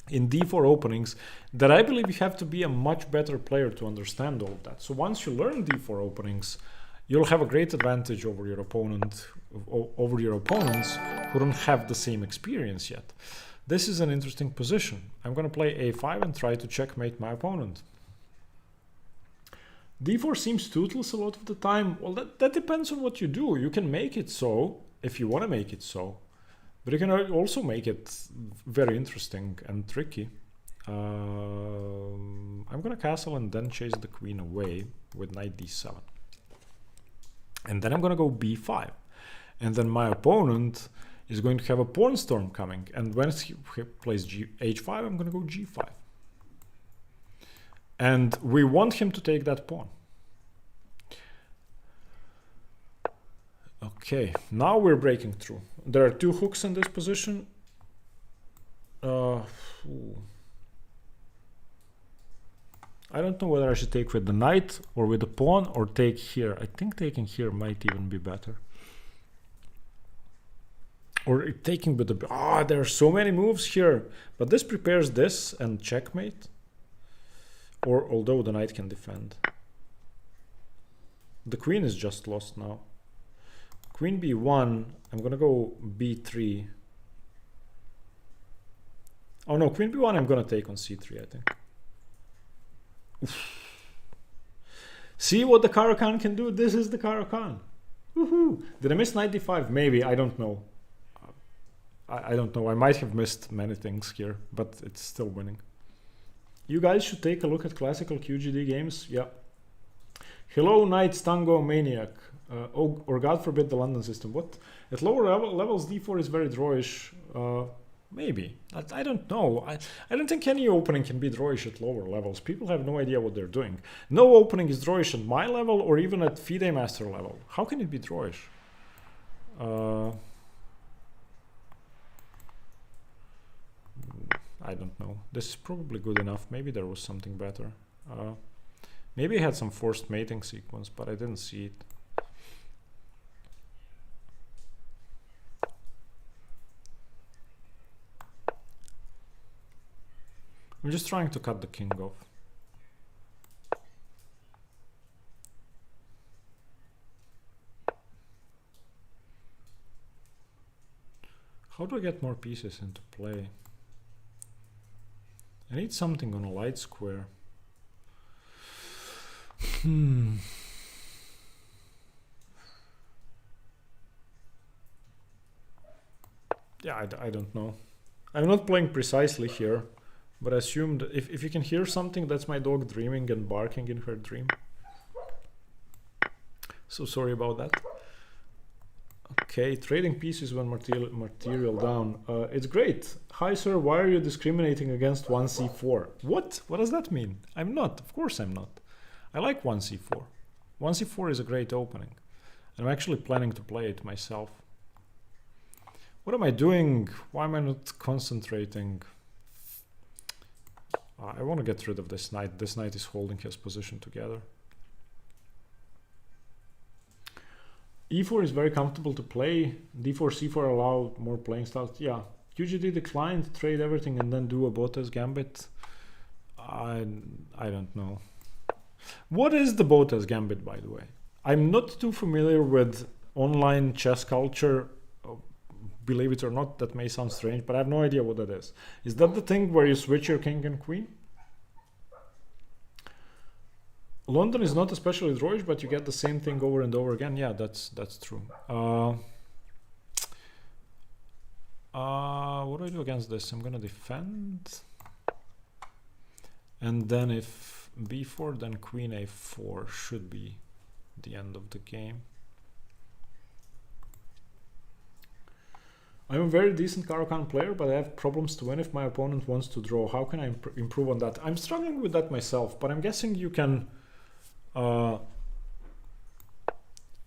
in D4 openings that I believe you have to be a much better player to understand all of that. So once you learn D4 openings, you'll have a great advantage over your opponents who don't have the same experience yet. This is an interesting position. I'm going to play a5 and try to checkmate my opponent. D4 seems toothless a lot of the time. Well, that depends on what you do. You can make it so if you want to make it so, but you can also make it very interesting and tricky. I'm going to castle and then chase the queen away with knight d7. And then I'm going to go b5. And then my opponent is going to have a pawn storm coming, and when he plays h5, I'm going to go g5. And we want him to take that pawn. Okay, now we're breaking through. There are two hooks in this position. I don't know whether I should take with the knight or with the pawn or take here. I think taking here might even be better. Or taking with the... there are so many moves here. But this prepares this and checkmate. Or although the knight can defend. The queen is just lost now. Queen b1. I'm gonna go b3. Oh no, queen b1 I'm gonna take on c3, I think. Oof. See what the Caro-Kann can do? This is the Caro-Kann. Woohoo! Did I miss knight d5? Maybe, I don't know. I don't know, I might have missed many things here, but it's still winning. You guys should take a look at classical QGD games. Yeah. Hello, Knights Tango Maniac. Or God forbid the London system. What? At lower levels, d4 is very drawish. Maybe. I don't know. I don't think any opening can be drawish at lower levels. People have no idea what they're doing. No opening is drawish at my level or even at FIDE Master level. How can it be drawish? I don't know. This is probably good enough. Maybe there was something better. Maybe I had some forced mating sequence, but I didn't see it. I'm just trying to cut the king off. How do I get more pieces into play? I need something on a light square. Yeah, I don't know. I'm not playing precisely here, but I assumed if you can hear something, that's my dog dreaming and barking in her dream. So sorry about that. Okay, trading pieces when material down. It's great. Hi sir, why are you discriminating against 1c4? What? What does that mean? I'm not. Of course I'm not. I like 1c4. 1c4 is a great opening. I'm actually planning to play it myself. What am I doing? Why am I not concentrating? I want to get rid of this knight. This knight is holding his position together. e4 is very comfortable to play. d4, c4 allow more playing styles. Yeah. QGD declined, trade everything and then do a Botez Gambit. I don't know. What is the Botez Gambit, by the way? I'm not too familiar with online chess culture. Believe it or not, that may sound strange, but I have no idea what that is. Is that the thing where you switch your king and queen? London is not especially drawish, but you get the same thing over and over again. Yeah, that's true. What do I do against this? I'm gonna defend. And then if b4, then queen a4 should be the end of the game. I'm a very decent Caro-Kann player, but I have problems to win if my opponent wants to draw. How can I improve on that? I'm struggling with that myself, but I'm guessing you can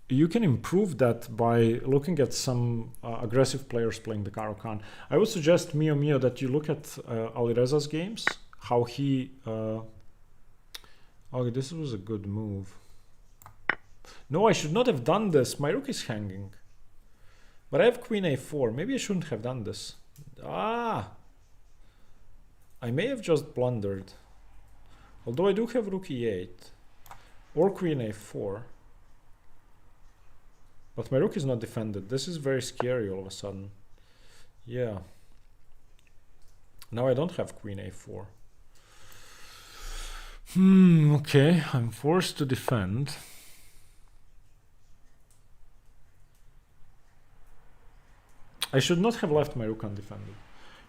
improve that by looking at some aggressive players playing the Caro-Kann. I would suggest, Mio, that you look at Alireza's games, how he... okay, this was a good move. No, I should not have done this. My rook is hanging. But I have queen a4. Maybe I shouldn't have done this. I may have just blundered. Although I do have rook e8. Or queen a4. But my rook is not defended. This is very scary all of a sudden. Yeah. Now I don't have queen a4. Okay. I'm forced to defend. I should not have left my rook undefended.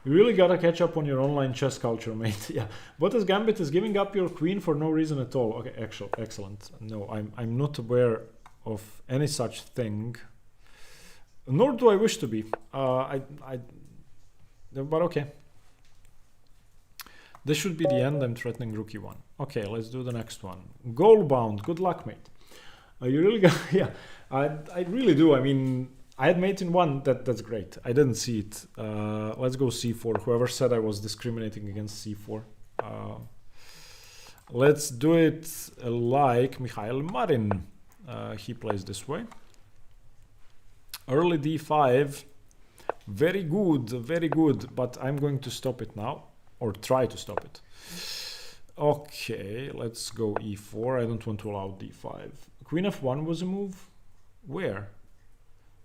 You really gotta catch up on your online chess culture, mate. Yeah, Botez Gambit is giving up your queen for no reason at all. Okay, excellent. No, I'm not aware of any such thing. Nor do I wish to be. But okay. This should be the end. I'm threatening rook e1. Okay, let's do the next one. Goal bound. Good luck, mate. You really got, yeah, I really do. I mean, I had mate in one. That's great. I didn't see it. Let's go c4. Whoever said I was discriminating against c4. Let's do it like Mikhail Marin. He plays this way. Early d5. Very good. But I'm going to stop it now, or try to stop it. Okay, let's go e4. I don't want to allow d5. Queen f1 was a move. Where?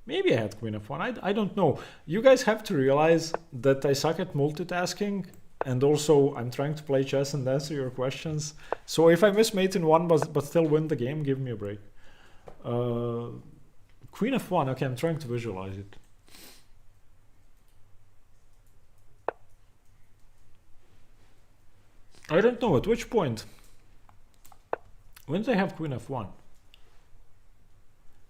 Maybe I had queen f1. I don't know. You guys have to realize that I suck at multitasking, and also I'm trying to play chess and answer your questions. So if I miss mate in one but still win the game, give me a break. Queen f1. Okay, I'm trying to visualize it. I don't know at which point. When did I have queen f1?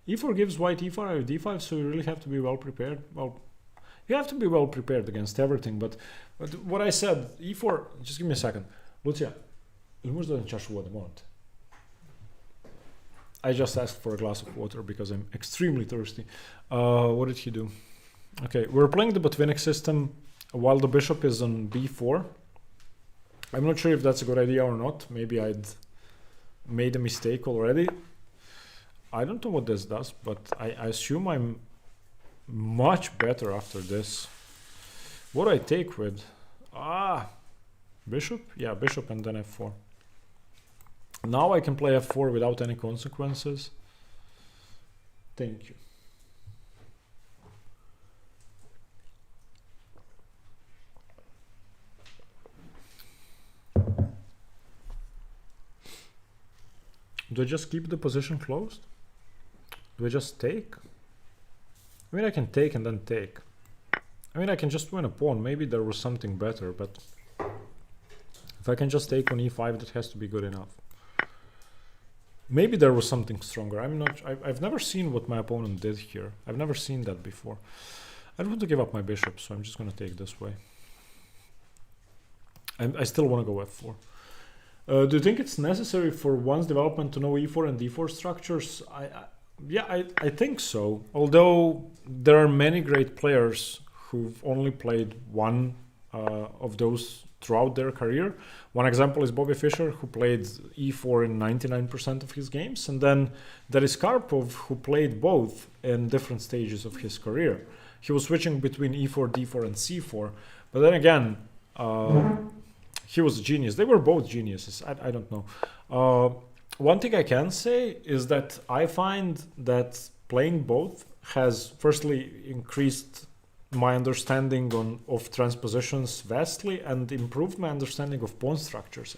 e4 gives white e4 d5, so you really have to be well prepared. Well, you have to be well prepared against everything, but what I said, e4, just give me a second. Lucia, îl можешь дать чашу воды, moment? I just asked for a glass of water because I'm extremely thirsty. What did he do? Okay, we're playing the Botvinnik system while the bishop is on b4. I'm not sure if that's a good idea or not. Maybe I'd made a mistake already. I don't know what this does, but I assume I'm much better after this. What do I take with? Bishop? Yeah, bishop and then f4. Now I can play f4 without any consequences. Thank you. Do I just keep the position closed? Do I just take? I mean, I can take and then take. I mean, I can just win a pawn. Maybe there was something better, but if I can just take on e5, that has to be good enough. Maybe there was something stronger. I'm not. I've never seen what my opponent did here. I've never seen that before. I don't want to give up my bishop, so I'm just going to take this way. I still want to go f4. Do you think it's necessary for one's development to know e4 and d4 structures? Yeah, I think so. Although there are many great players who've only played one of those throughout their career. One example is Bobby Fischer, who played e4 in 99% of his games. And then there is Karpov, who played both in different stages of his career. He was switching between e4, d4, and c4. But then again, he was a genius. They were both geniuses. I don't know. One thing I can say is that I find that playing both has firstly increased my understanding of transpositions vastly and improved my understanding of pawn structures.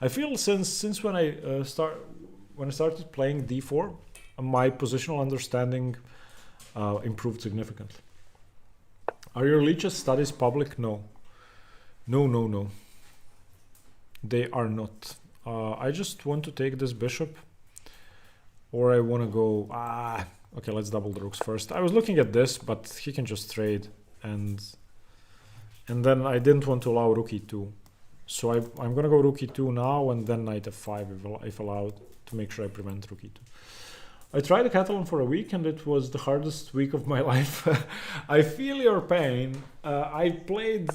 I feel since when I started playing d4, my positional understanding improved significantly. Are your Lichess studies public? No. No. They are not. I just want to take this bishop, or I want to go. Okay, let's double the rooks first. I was looking at this, but he can just trade, and then I didn't want to allow rook e2, so I'm gonna go rook e2 now, and then knight f5 if allowed, to make sure I prevent rook e2. I tried the Catalan for a week, and it was the hardest week of my life. I feel your pain. I played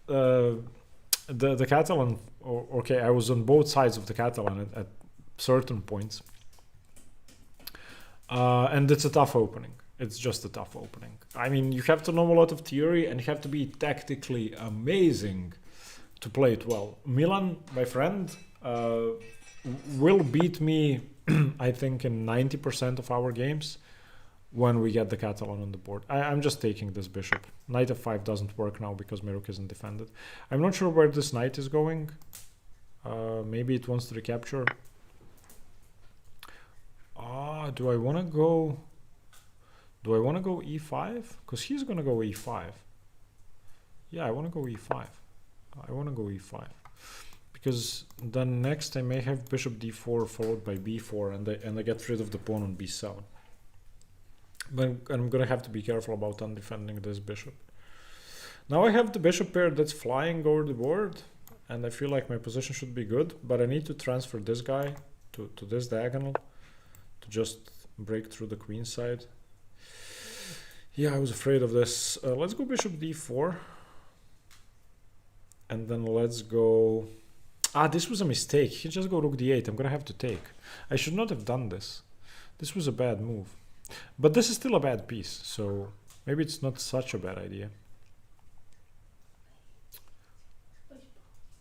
the Catalan. Okay, I was on both sides of the Catalan at certain points. And it's a tough opening. It's just a tough opening. I mean, you have to know a lot of theory and you have to be tactically amazing to play it well. Milan, my friend, will beat me, I think, in 90% of our games when we get the Catalan on the board. I'm just taking this bishop. Knight f5 doesn't work now because my rook isn't defended. I'm not sure where this knight is going. Maybe it wants to recapture. Do I want to go e5? Because he's going to go e5. Yeah, I want to go e5. Because then next I may have bishop d4 followed by b4, and I get rid of the pawn on b7. But I'm gonna have to be careful about undefending this bishop. Now I have the bishop pair that's flying over the board, and I feel like my position should be good, but I need to transfer this guy to this diagonal to just break through the queen side. Yeah, I was afraid of this. Let's go bishop d4. And then let's go... Ah, this was a mistake. You just go rook d8. I'm gonna have to take. I should not have done this. This was a bad move. But this is still a bad piece, so maybe it's not such a bad idea.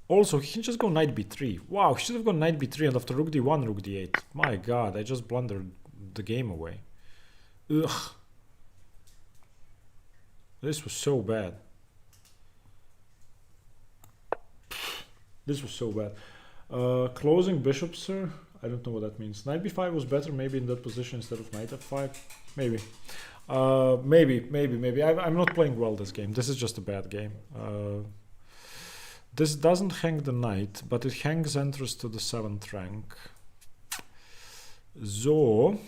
Also, he can just go knight b3. Wow, he should have gone knight b3 and after rook d1, rook d8. My god, I just blundered the game away. Ugh. This was so bad. This was so bad. Closing bishop, sir. I don't know what that means. Knight b5 was better maybe in that position instead of knight f5. Maybe. Maybe. I'm not playing well this game. This is just a bad game. This doesn't hang the knight, but it hangs enters to the 7th rank. So,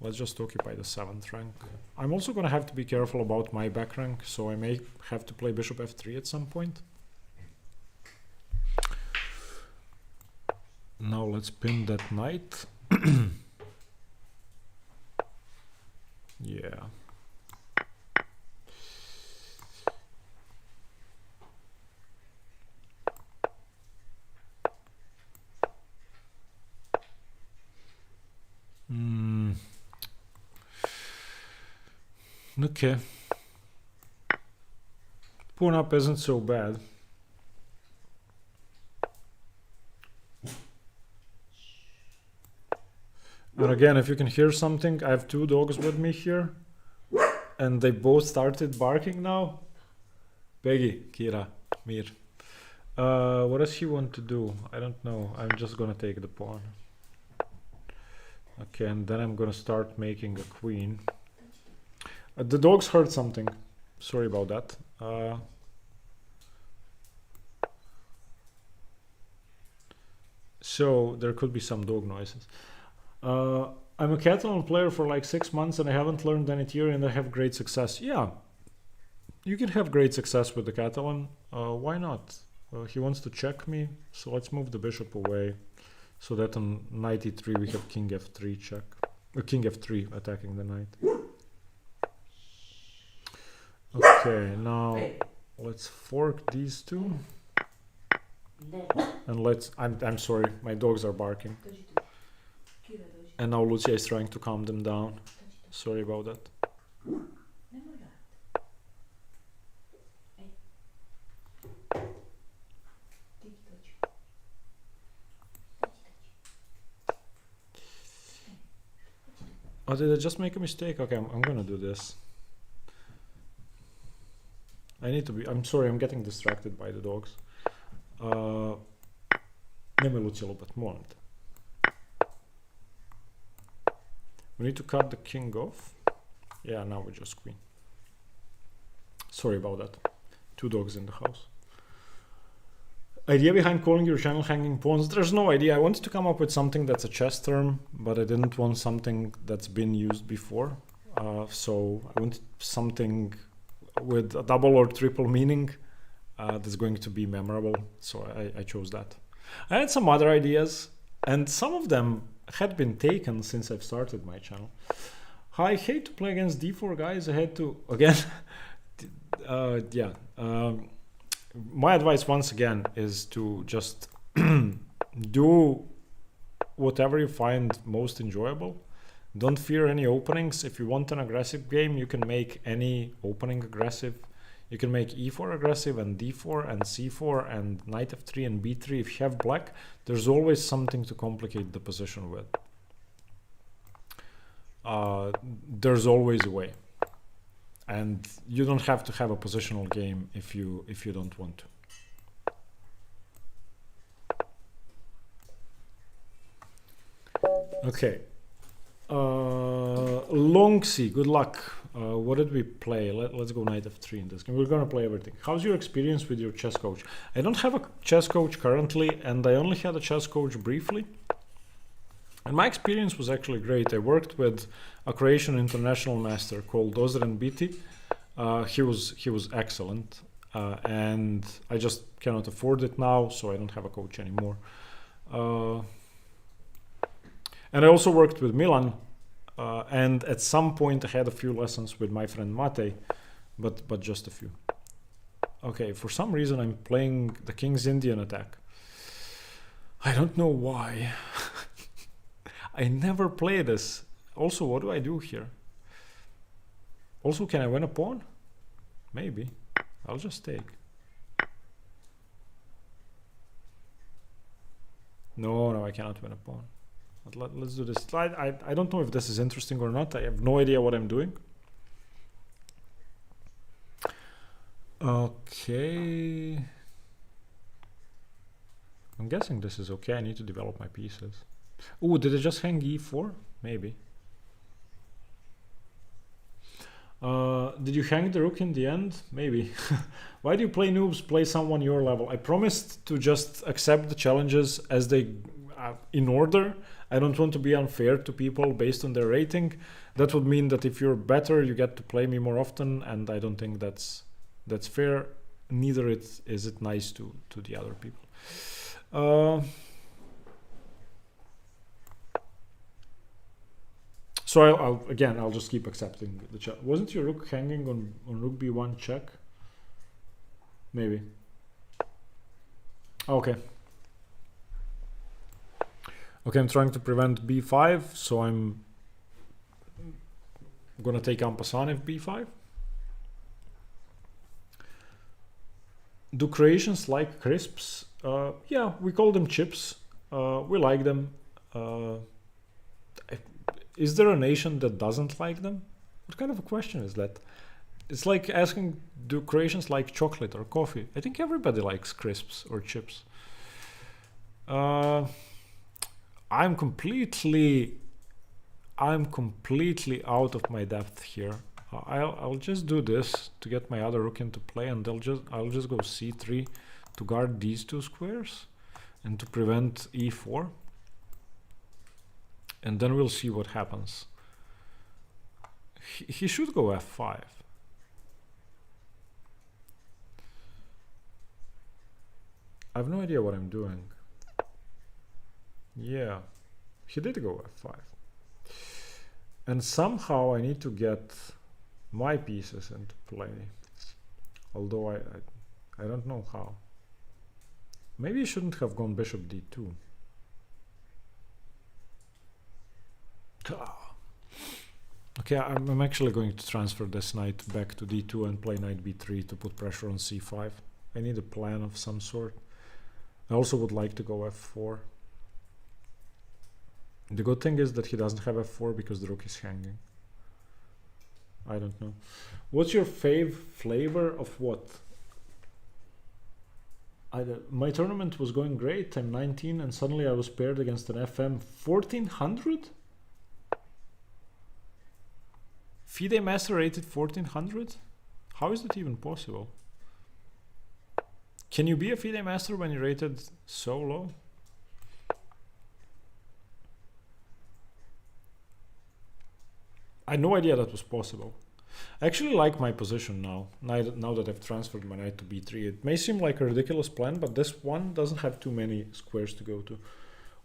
let's just occupy the 7th rank. I'm also going to have to be careful about my back rank, so I may have to play bishop f3 at some point. Now let's pin that knight. Yeah. Okay. Pawn up isn't so bad. And again, if you can hear something, I have 2 dogs with me here. And they both started barking now. Peggy, Kira, Mir. What does he want to do? I don't know. I'm just gonna take the pawn. Okay, and then I'm gonna start making a queen. The dogs heard something. Sorry about that. So there could be some dog noises. I'm a Catalan player for like 6 months and I haven't learned any theory and I have great success. Yeah, you can have great success with the Catalan. Why not? He wants to check me, so let's move the bishop away. So that on knight e3 we have king f3 check. King f3 attacking the knight. Okay, now let's fork these two. And let's... I'm sorry, my dogs are barking. And now Lucia is trying to calm them down. Sorry about that. Oh, did I just make a mistake? Okay, I'm gonna do this. I need to be... I'm sorry, I'm getting distracted by the dogs. Neme Lucia lopet, molim te. We need to cut the king off. Yeah, now we just queen. Sorry about that. 2 dogs in the house. Idea behind calling your channel hanging pawns? There's no idea. I wanted to come up with something that's a chess term, but I didn't want something that's been used before. So I wanted something with a double or triple meaning that's going to be memorable. So I chose that. I had some other ideas, and some of them had been taken since I've started my channel. I hate to play against d4, guys. I had to, again, yeah. My advice once again is to just do whatever you find most enjoyable. Don't fear any openings. If you want an aggressive game, you can make any opening aggressive. You can make e4 aggressive and d4 and c4 and knight f3 and b3. If you have black, there's always something to complicate the position with. There's always a way. And you don't have to have a positional game if you don't want to. Okay. Long C, good luck. What did we play? Let's go knight f3 in this game. We're gonna play everything. How's your experience with your chess coach? I don't have a chess coach currently, and I only had a chess coach briefly. And my experience was actually great. I worked with a Croatian international master called Ozren Biti. He was excellent, and I just cannot afford it now, so I don't have a coach anymore. And I also worked with Milan, and at some point I had a few lessons with my friend Mate, but just a few. Okay, for some reason I'm playing the King's Indian attack. I don't know why. I never play this. Also, what do I do here? Also, can I win a pawn? Maybe. I'll just take. No, I cannot win a pawn. But let's do this. I don't know if this is interesting or not. I have no idea what I'm doing. Okay. I'm guessing this is okay. I need to develop my pieces. Oh, did I just hang e4? Maybe. Did you hang the rook in the end? Maybe. Why do you play noobs? Play someone your level. I promised to just accept the challenges as they in order. I don't want to be unfair to people based on their rating. That would mean that if you're better, you get to play me more often, and I don't think that's fair. Neither is it nice to the other people. So I'll just keep accepting the check. Wasn't your rook hanging on rook b1 check? Maybe. Okay. Okay, I'm trying to prevent b5, so I'm gonna take en passant if b5. Do Croatians like crisps? Yeah, we call them chips. We like them. Is there a nation that doesn't like them? What kind of a question is that? It's like asking, do Croatians like chocolate or coffee? I think everybody likes crisps or chips. I'm completely out of my depth here. I'll just do this to get my other rook into play, and I'll just go c3 to guard these two squares and to prevent e4. And then we'll see what happens. He should go f5. I have no idea what I'm doing. Yeah, he did go f5. And somehow I need to get my pieces into play. Although I don't know how. Maybe I shouldn't have gone bishop d2. Okay, I'm actually going to transfer this knight back to d2 and play knight b3 to put pressure on c5. I need a plan of some sort. I also would like to go f4. The good thing is that he doesn't have f4 because the rook is hanging. I don't know. What's your flavor of what? My tournament was going great. I'm 19 and suddenly I was paired against an FM 1400? FIDE Master rated 1400? How is that even possible? Can you be a FIDE Master when you're rated so low? I had no idea that was possible. I actually like my position now that I've transferred my knight to b3. It may seem like a ridiculous plan, but this one doesn't have too many squares to go to.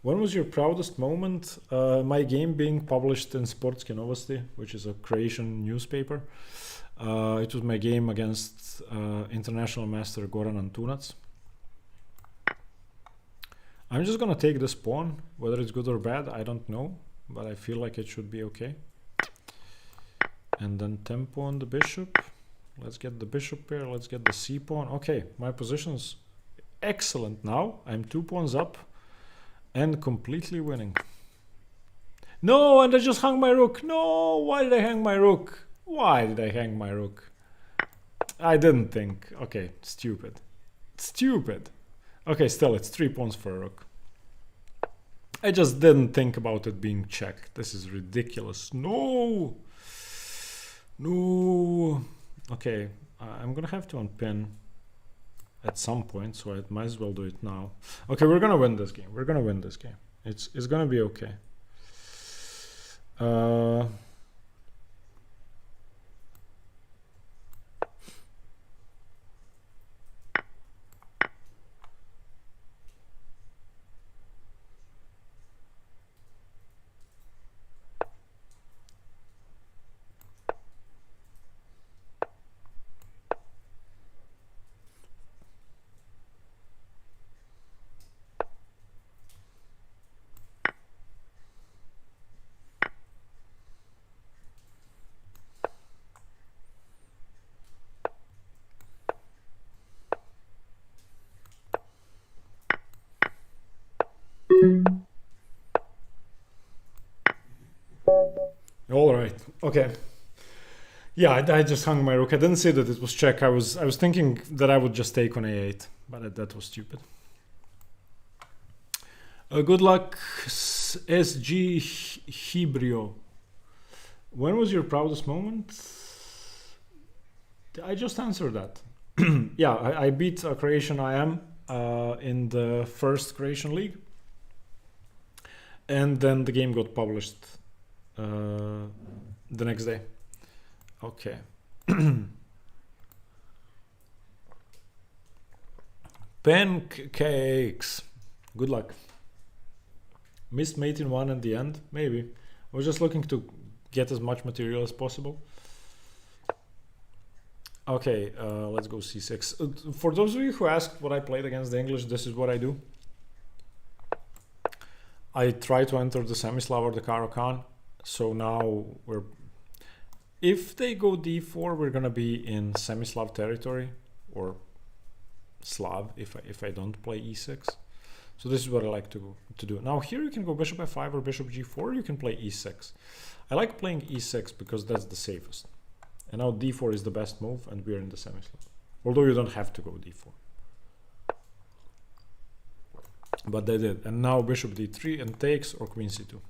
When was your proudest moment? My game being published in Sportske Novosti, which is a Croatian newspaper. It was my game against international master Goran Antunac. I'm just gonna take this pawn. Whether it's good or bad, I don't know, but I feel like it should be okay. And then tempo on the bishop. Let's get the bishop pair. Let's get the c pawn. Okay, my position's excellent now. I'm 2 pawns up and completely winning. No, and I just hung my rook. No, why did I hang my rook? Why did I hang my rook? I didn't think. Okay, stupid. Stupid. Okay, still, it's 3 pawns for a rook. I just didn't think about it being checked. This is ridiculous. No! No. Okay, I'm gonna have to unpin at some point, so I might as well do it now. Okay, we're gonna win this game. We're gonna win this game. It's gonna be okay. Uh, all right. Okay. Yeah, I just hung my rook. I didn't say that it was check. I was thinking that I would just take on a8, but that was stupid. Good luck, SG Hebrio. When was your proudest moment? I just answered that. Yeah, I beat Croatian IM in the first Croatian League. And then the game got published the next day. Okay. Pancakes. Good luck. Missed mate in one at the end? Maybe. I was just looking to get as much material as possible. Okay, let's go c6. For those of you who asked what I played against the English, this is what I do. I try to enter the Semislav or the Caro-Kann. So now we're... If they go d4, we're gonna be in Semislav territory, or Slav if I don't play e6. So this is what I like to do. Now here you can go bishop f5 or bishop g4, you can play e6. I like playing e6 because that's the safest. And now d4 is the best move, and we're in the Semislav. Although you don't have to go d4. But they did. And now bishop d3 and takes, or queen c2.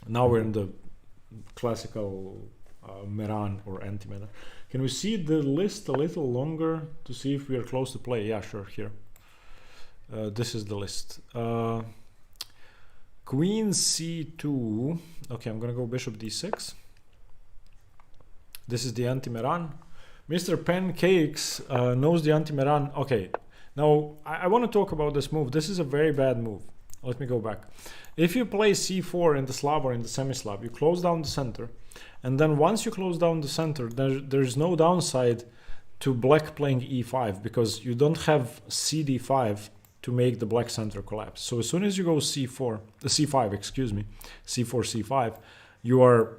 Now we're in the classical Meran or anti-Meran. Can we see the list a little longer to see if we are close to play? Yeah, sure, here. This is the list. Queen c2. Okay, I'm gonna go bishop d6. This is the anti-Meran. Mr. Pancakes knows the anti-Meran. Okay, now I want to talk about this move. This is a very bad move. Let me go back. If you play c4 in the Slav or in the Semislav, you close down the center. And then once you close down the center, there's no downside to black playing e5 because you don't have cd5 to make the black center collapse. So as soon as you go c5, excuse me, c4, c5, you are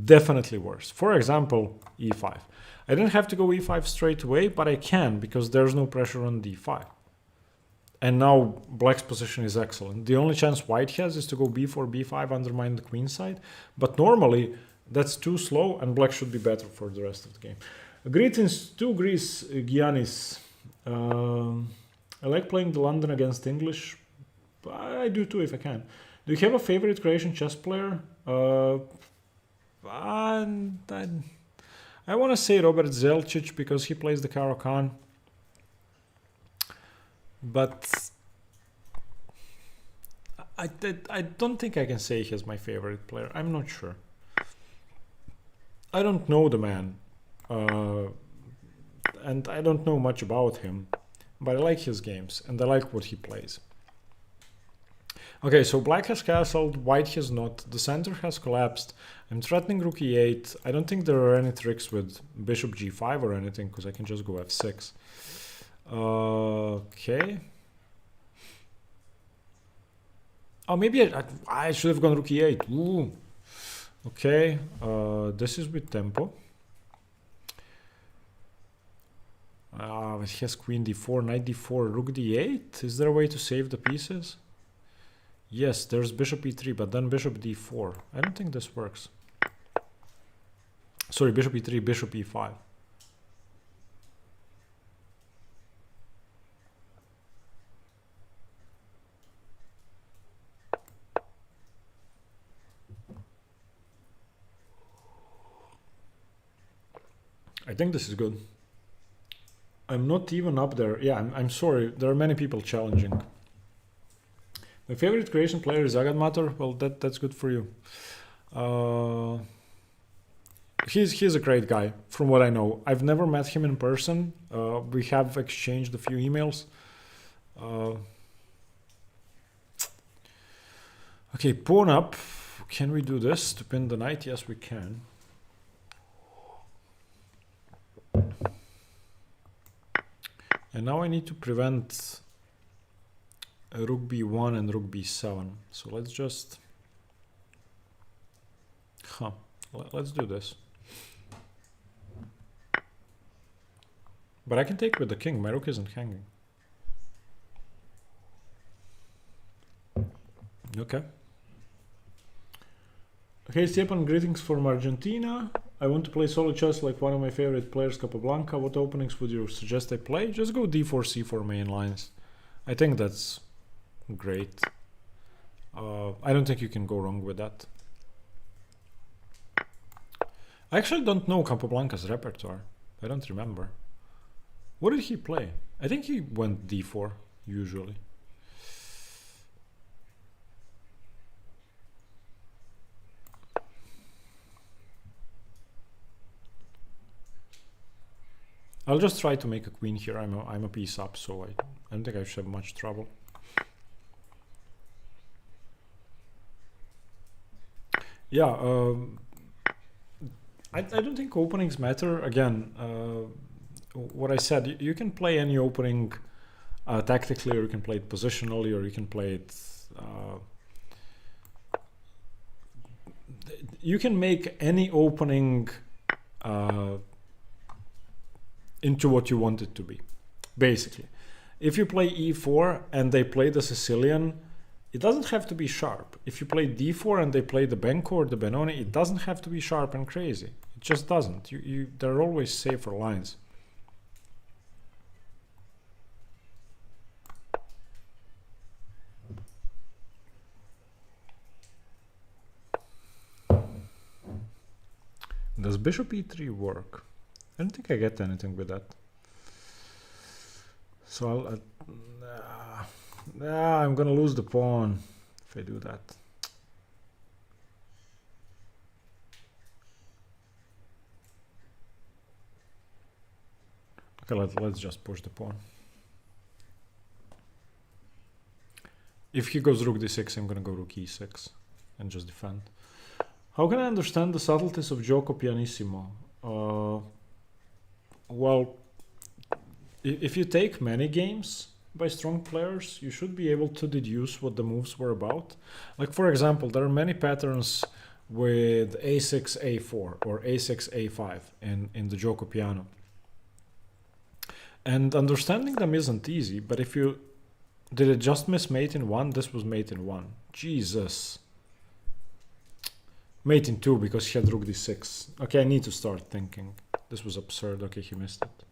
definitely worse. For example, e5. I didn't have to go e5 straight away, but I can because there's no pressure on d5. And now black's position is excellent. The only chance white has is to go b4, b5, undermine the queen side. But normally that's too slow and black should be better for the rest of the game. Greetings to Greece, Giannis. I like playing the London against English. I do too if I can. Do you have a favorite Croatian chess player? I want to say Robert Zelčić because he plays the Caro-Kann. But I don't think I can say he's my favorite player. I'm not sure. I don't know the man. And I don't know much about him. But I like his games and I like what he plays. Okay, so black has castled, white has not. The center has collapsed. I'm threatening rook e8. I don't think there are any tricks with bishop g5 or anything because I can just go f6. Okay. Oh, maybe I should have gone rook e8. Ooh. Okay. This is with tempo. It has queen d4, knight d4, rook d8. Is there a way to save the pieces? Yes, there's bishop e3, but then bishop d4. I don't think this works. Sorry, bishop e3, bishop e5. I think this is good. I'm not even up there. Yeah, I'm sorry. There are many people challenging. My favorite Croatian player is Agad Mator. Well, that's good for you. Uh, he's a great guy, from what I know. I've never met him in person. We have exchanged a few emails. Okay, pawn up. Can we do this to pin the knight? Yes, we can. And now I need to prevent rook b1 and rook b7. So let's just... let's do this. But I can take with the king. My rook isn't hanging. Okay. Okay, Stepan, greetings from Argentina. I want to play solo chess like one of my favorite players, Capablanca. What openings would you suggest I play? Just go d4, c4 main lines. I think that's great. I don't think you can go wrong with that. I actually don't know Capablanca's repertoire. I don't remember. What did he play? I think he went d4, usually. I'll just try to make a queen here. I'm a piece up, so I don't think I should have much trouble. Yeah, I don't think openings matter. Again, what I said, you can play any opening tactically, or you can play it positionally, or you can play it... you can make any opening into what you want it to be, basically. If you play e4 and they play the Sicilian, it doesn't have to be sharp. If you play d4 and they play the Benko or the Benoni, it doesn't have to be sharp and crazy. It just doesn't. There are always safer lines. Does bishop e3 work? I don't think I get anything with that. So I'm gonna lose the pawn if I do that. Okay, let's just push the pawn. If he goes rook d6, I'm gonna go rook e6 and just defend. How can I understand the subtleties of gioco pianissimo? Well, if you take many games by strong players, you should be able to deduce what the moves were about. Like, for example, there are many patterns with a6, a4 or a6, a5 in the gioco piano. And understanding them isn't easy, but if you... Did it just miss mate in 1? This was mate in 1. Jesus. Mate in 2 because he had rook d6. Okay, I need to start thinking. This was absurd. Okay, he missed it.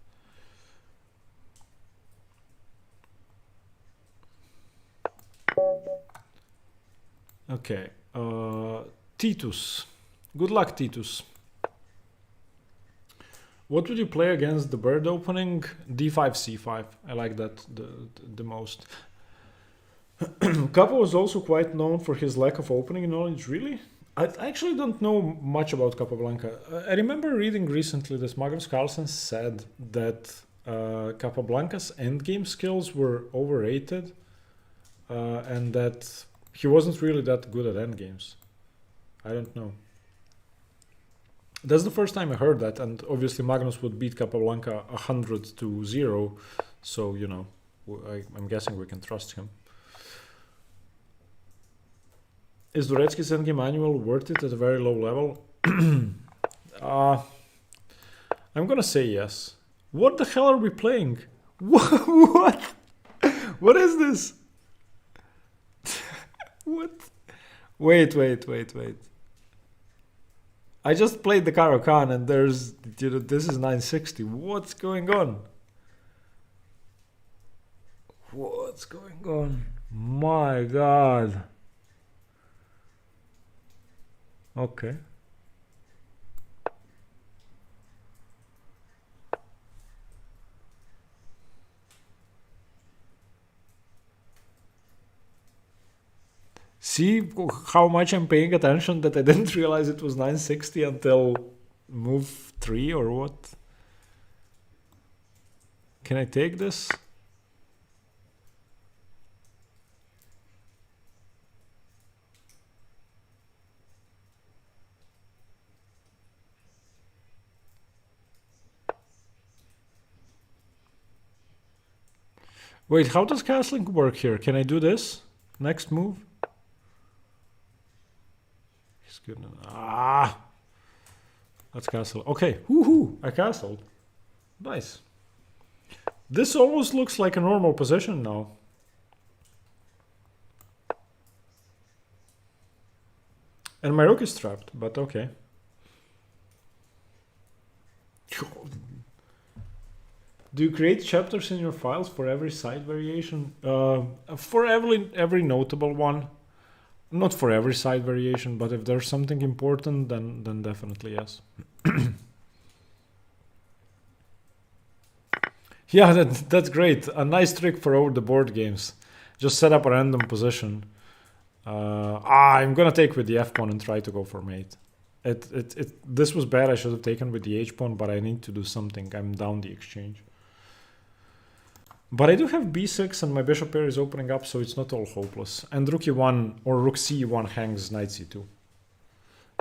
Okay. Titus. Good luck, Titus. What would you play against the bird opening? d5, c5. I like that the most. Capo was also quite known for his lack of opening knowledge. Really? I actually don't know much about Capablanca. I remember reading recently that Magnus Carlsen said that Capablanca's endgame skills were overrated and that he wasn't really that good at endgames. I don't know. That's the first time I heard that, and obviously Magnus would beat Capablanca 100-0, so, you know, I'm guessing we can trust him. Is Dvoretsky's endgame manual worth it at a very low level? I'm gonna say yes. What the hell are we playing? What? What is this? What? Wait. I just played the Caro-Kann and there's, you know, this is 960. What's going on? What's going on? My God. Okay. See how much I'm paying attention that I didn't realize it was 960 until move 3 or what? Can I take this? Wait, how does castling work here? Can I do this? Next move? He's good. Ah! Let's castle. Okay, woohoo! I castled. Nice. This almost looks like a normal position now. And my rook is trapped, but okay. Do you create chapters in your files for every side variation? For every notable one. Not for every side variation, but if there's something important, then definitely yes. Yeah, that's great. A nice trick for over the board games. Just set up a random position. I'm gonna take with the f pawn and try to go for mate. This was bad. I should have taken with the h pawn, but I need to do something. I'm down the exchange. But I do have b6 and my bishop pair is opening up, so it's not all hopeless. And rook e1 or rook c1 hangs knight c2.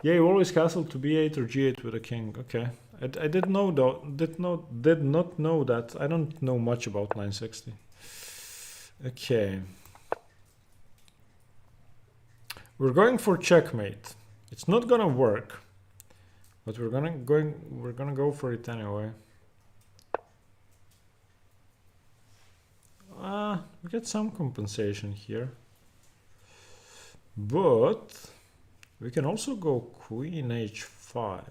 Yeah, you always castle to b8 or g8 with a king. Okay, I did know though. Did not know that. I don't know much about 960. Okay, we're going for checkmate. It's not gonna work, but we're gonna go for it anyway. We get some compensation here, but we can also go queen h5.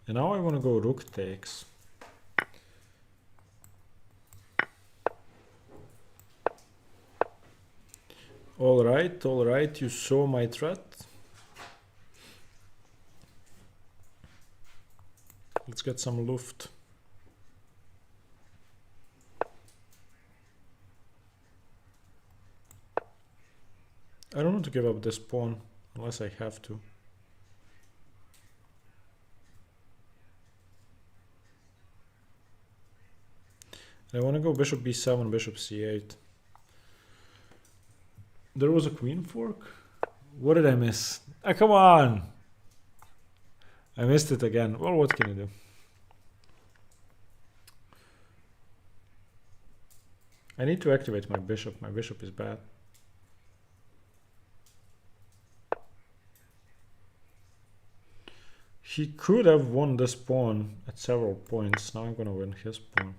And now I want to go rook takes. All right, you saw my threat. Let's get some luft. I don't want to give up this pawn unless I have to. I want to go bishop b7, bishop c8. There was a queen fork? What did I miss? Ah, come on! I missed it again. Well, what can you do? I need to activate my bishop. My bishop is bad. He could have won this pawn at several points. Now I'm gonna win his pawn.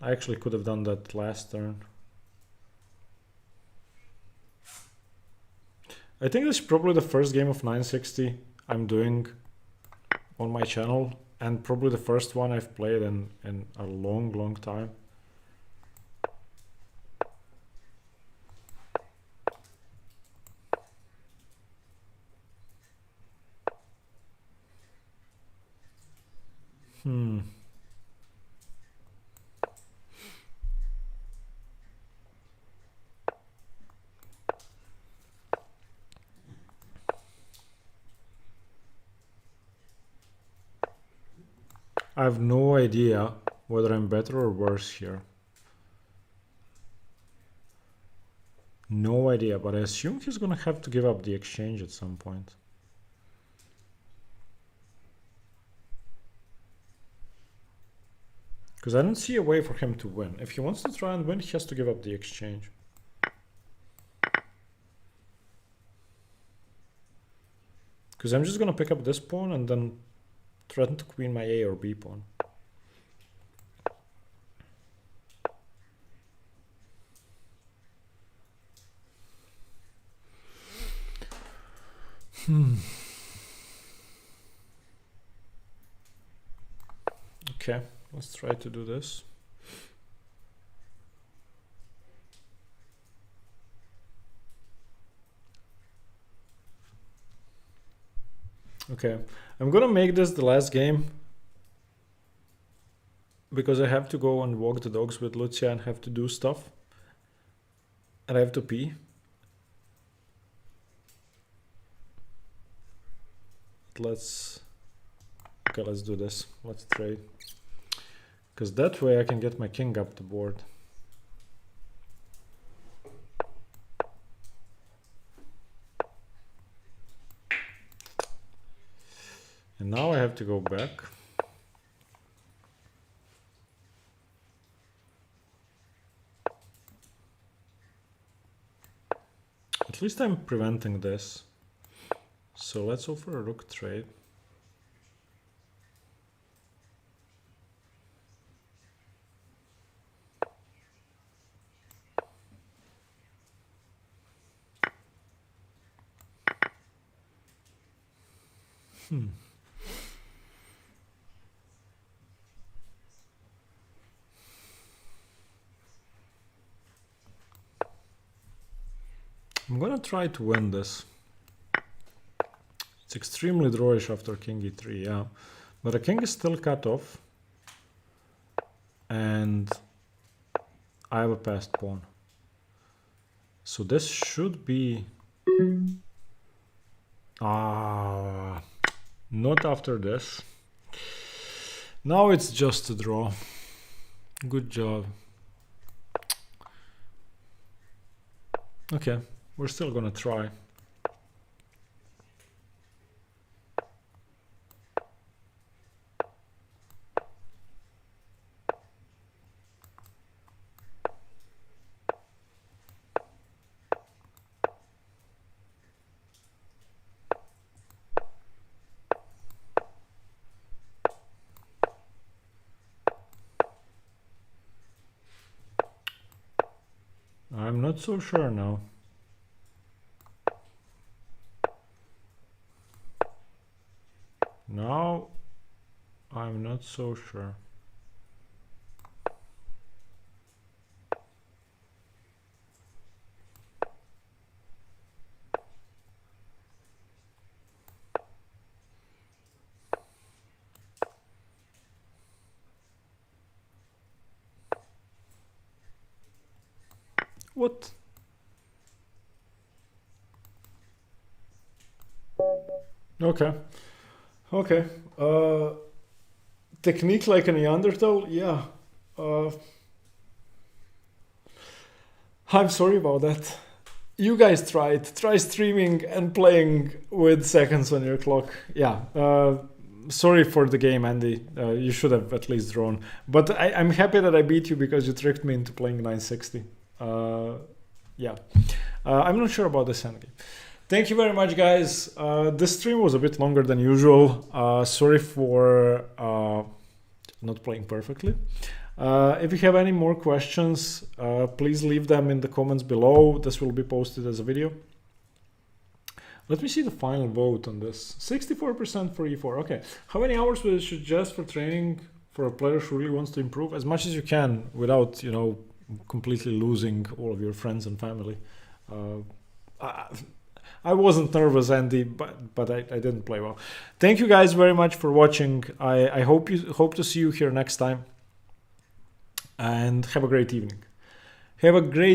I actually could have done that last turn. I think this is probably the first game of 960 I'm doing on my channel, and probably the first one I've played in a long time. I have no idea whether I'm better or worse here. No idea, but I assume he's gonna have to give up the exchange at some point. Because I don't see a way for him to win. If he wants to try and win, he has to give up the exchange. Because I'm just gonna pick up this pawn and then threaten to queen my A or B pawn. Okay, let's try to do this. Okay, I'm gonna make this the last game because I have to go and walk the dogs with Lucia and have to do stuff. And I have to pee. Let's do this. Let's trade. Because that way I can get my king up the board. And now I have to go back. At least I'm preventing this. So let's offer a rook trade. I'm gonna try to win this. It's extremely drawish after king e3, yeah. But the king is still cut off. And I have a passed pawn. So this should be... not after this. Now it's just a draw. Good job. Okay, we're still gonna try. I'm not so sure now. Now, I'm not so sure. What? Okay. Okay. Technique like a Neanderthal? Yeah. I'm sorry about that. You guys tried. Try streaming and playing with seconds on your clock. Yeah. Sorry for the game, Andy. You should have at least drawn. But I'm happy that I beat you because you tricked me into playing 960. Yeah. I'm not sure about this endgame. Thank you very much, guys. This stream was a bit longer than usual. Sorry for not playing perfectly. If you have any more questions, please leave them in the comments below. This will be posted as a video. Let me see the final vote on this. 64% for e4. Okay. How many hours would you suggest for training for a player who really wants to improve? As much as you can without, you know, completely losing all of your friends and family. I wasn't nervous, Andy, but I didn't play well. Thank you guys very much for watching. I hope to see you here next time. And have a great evening. Have a great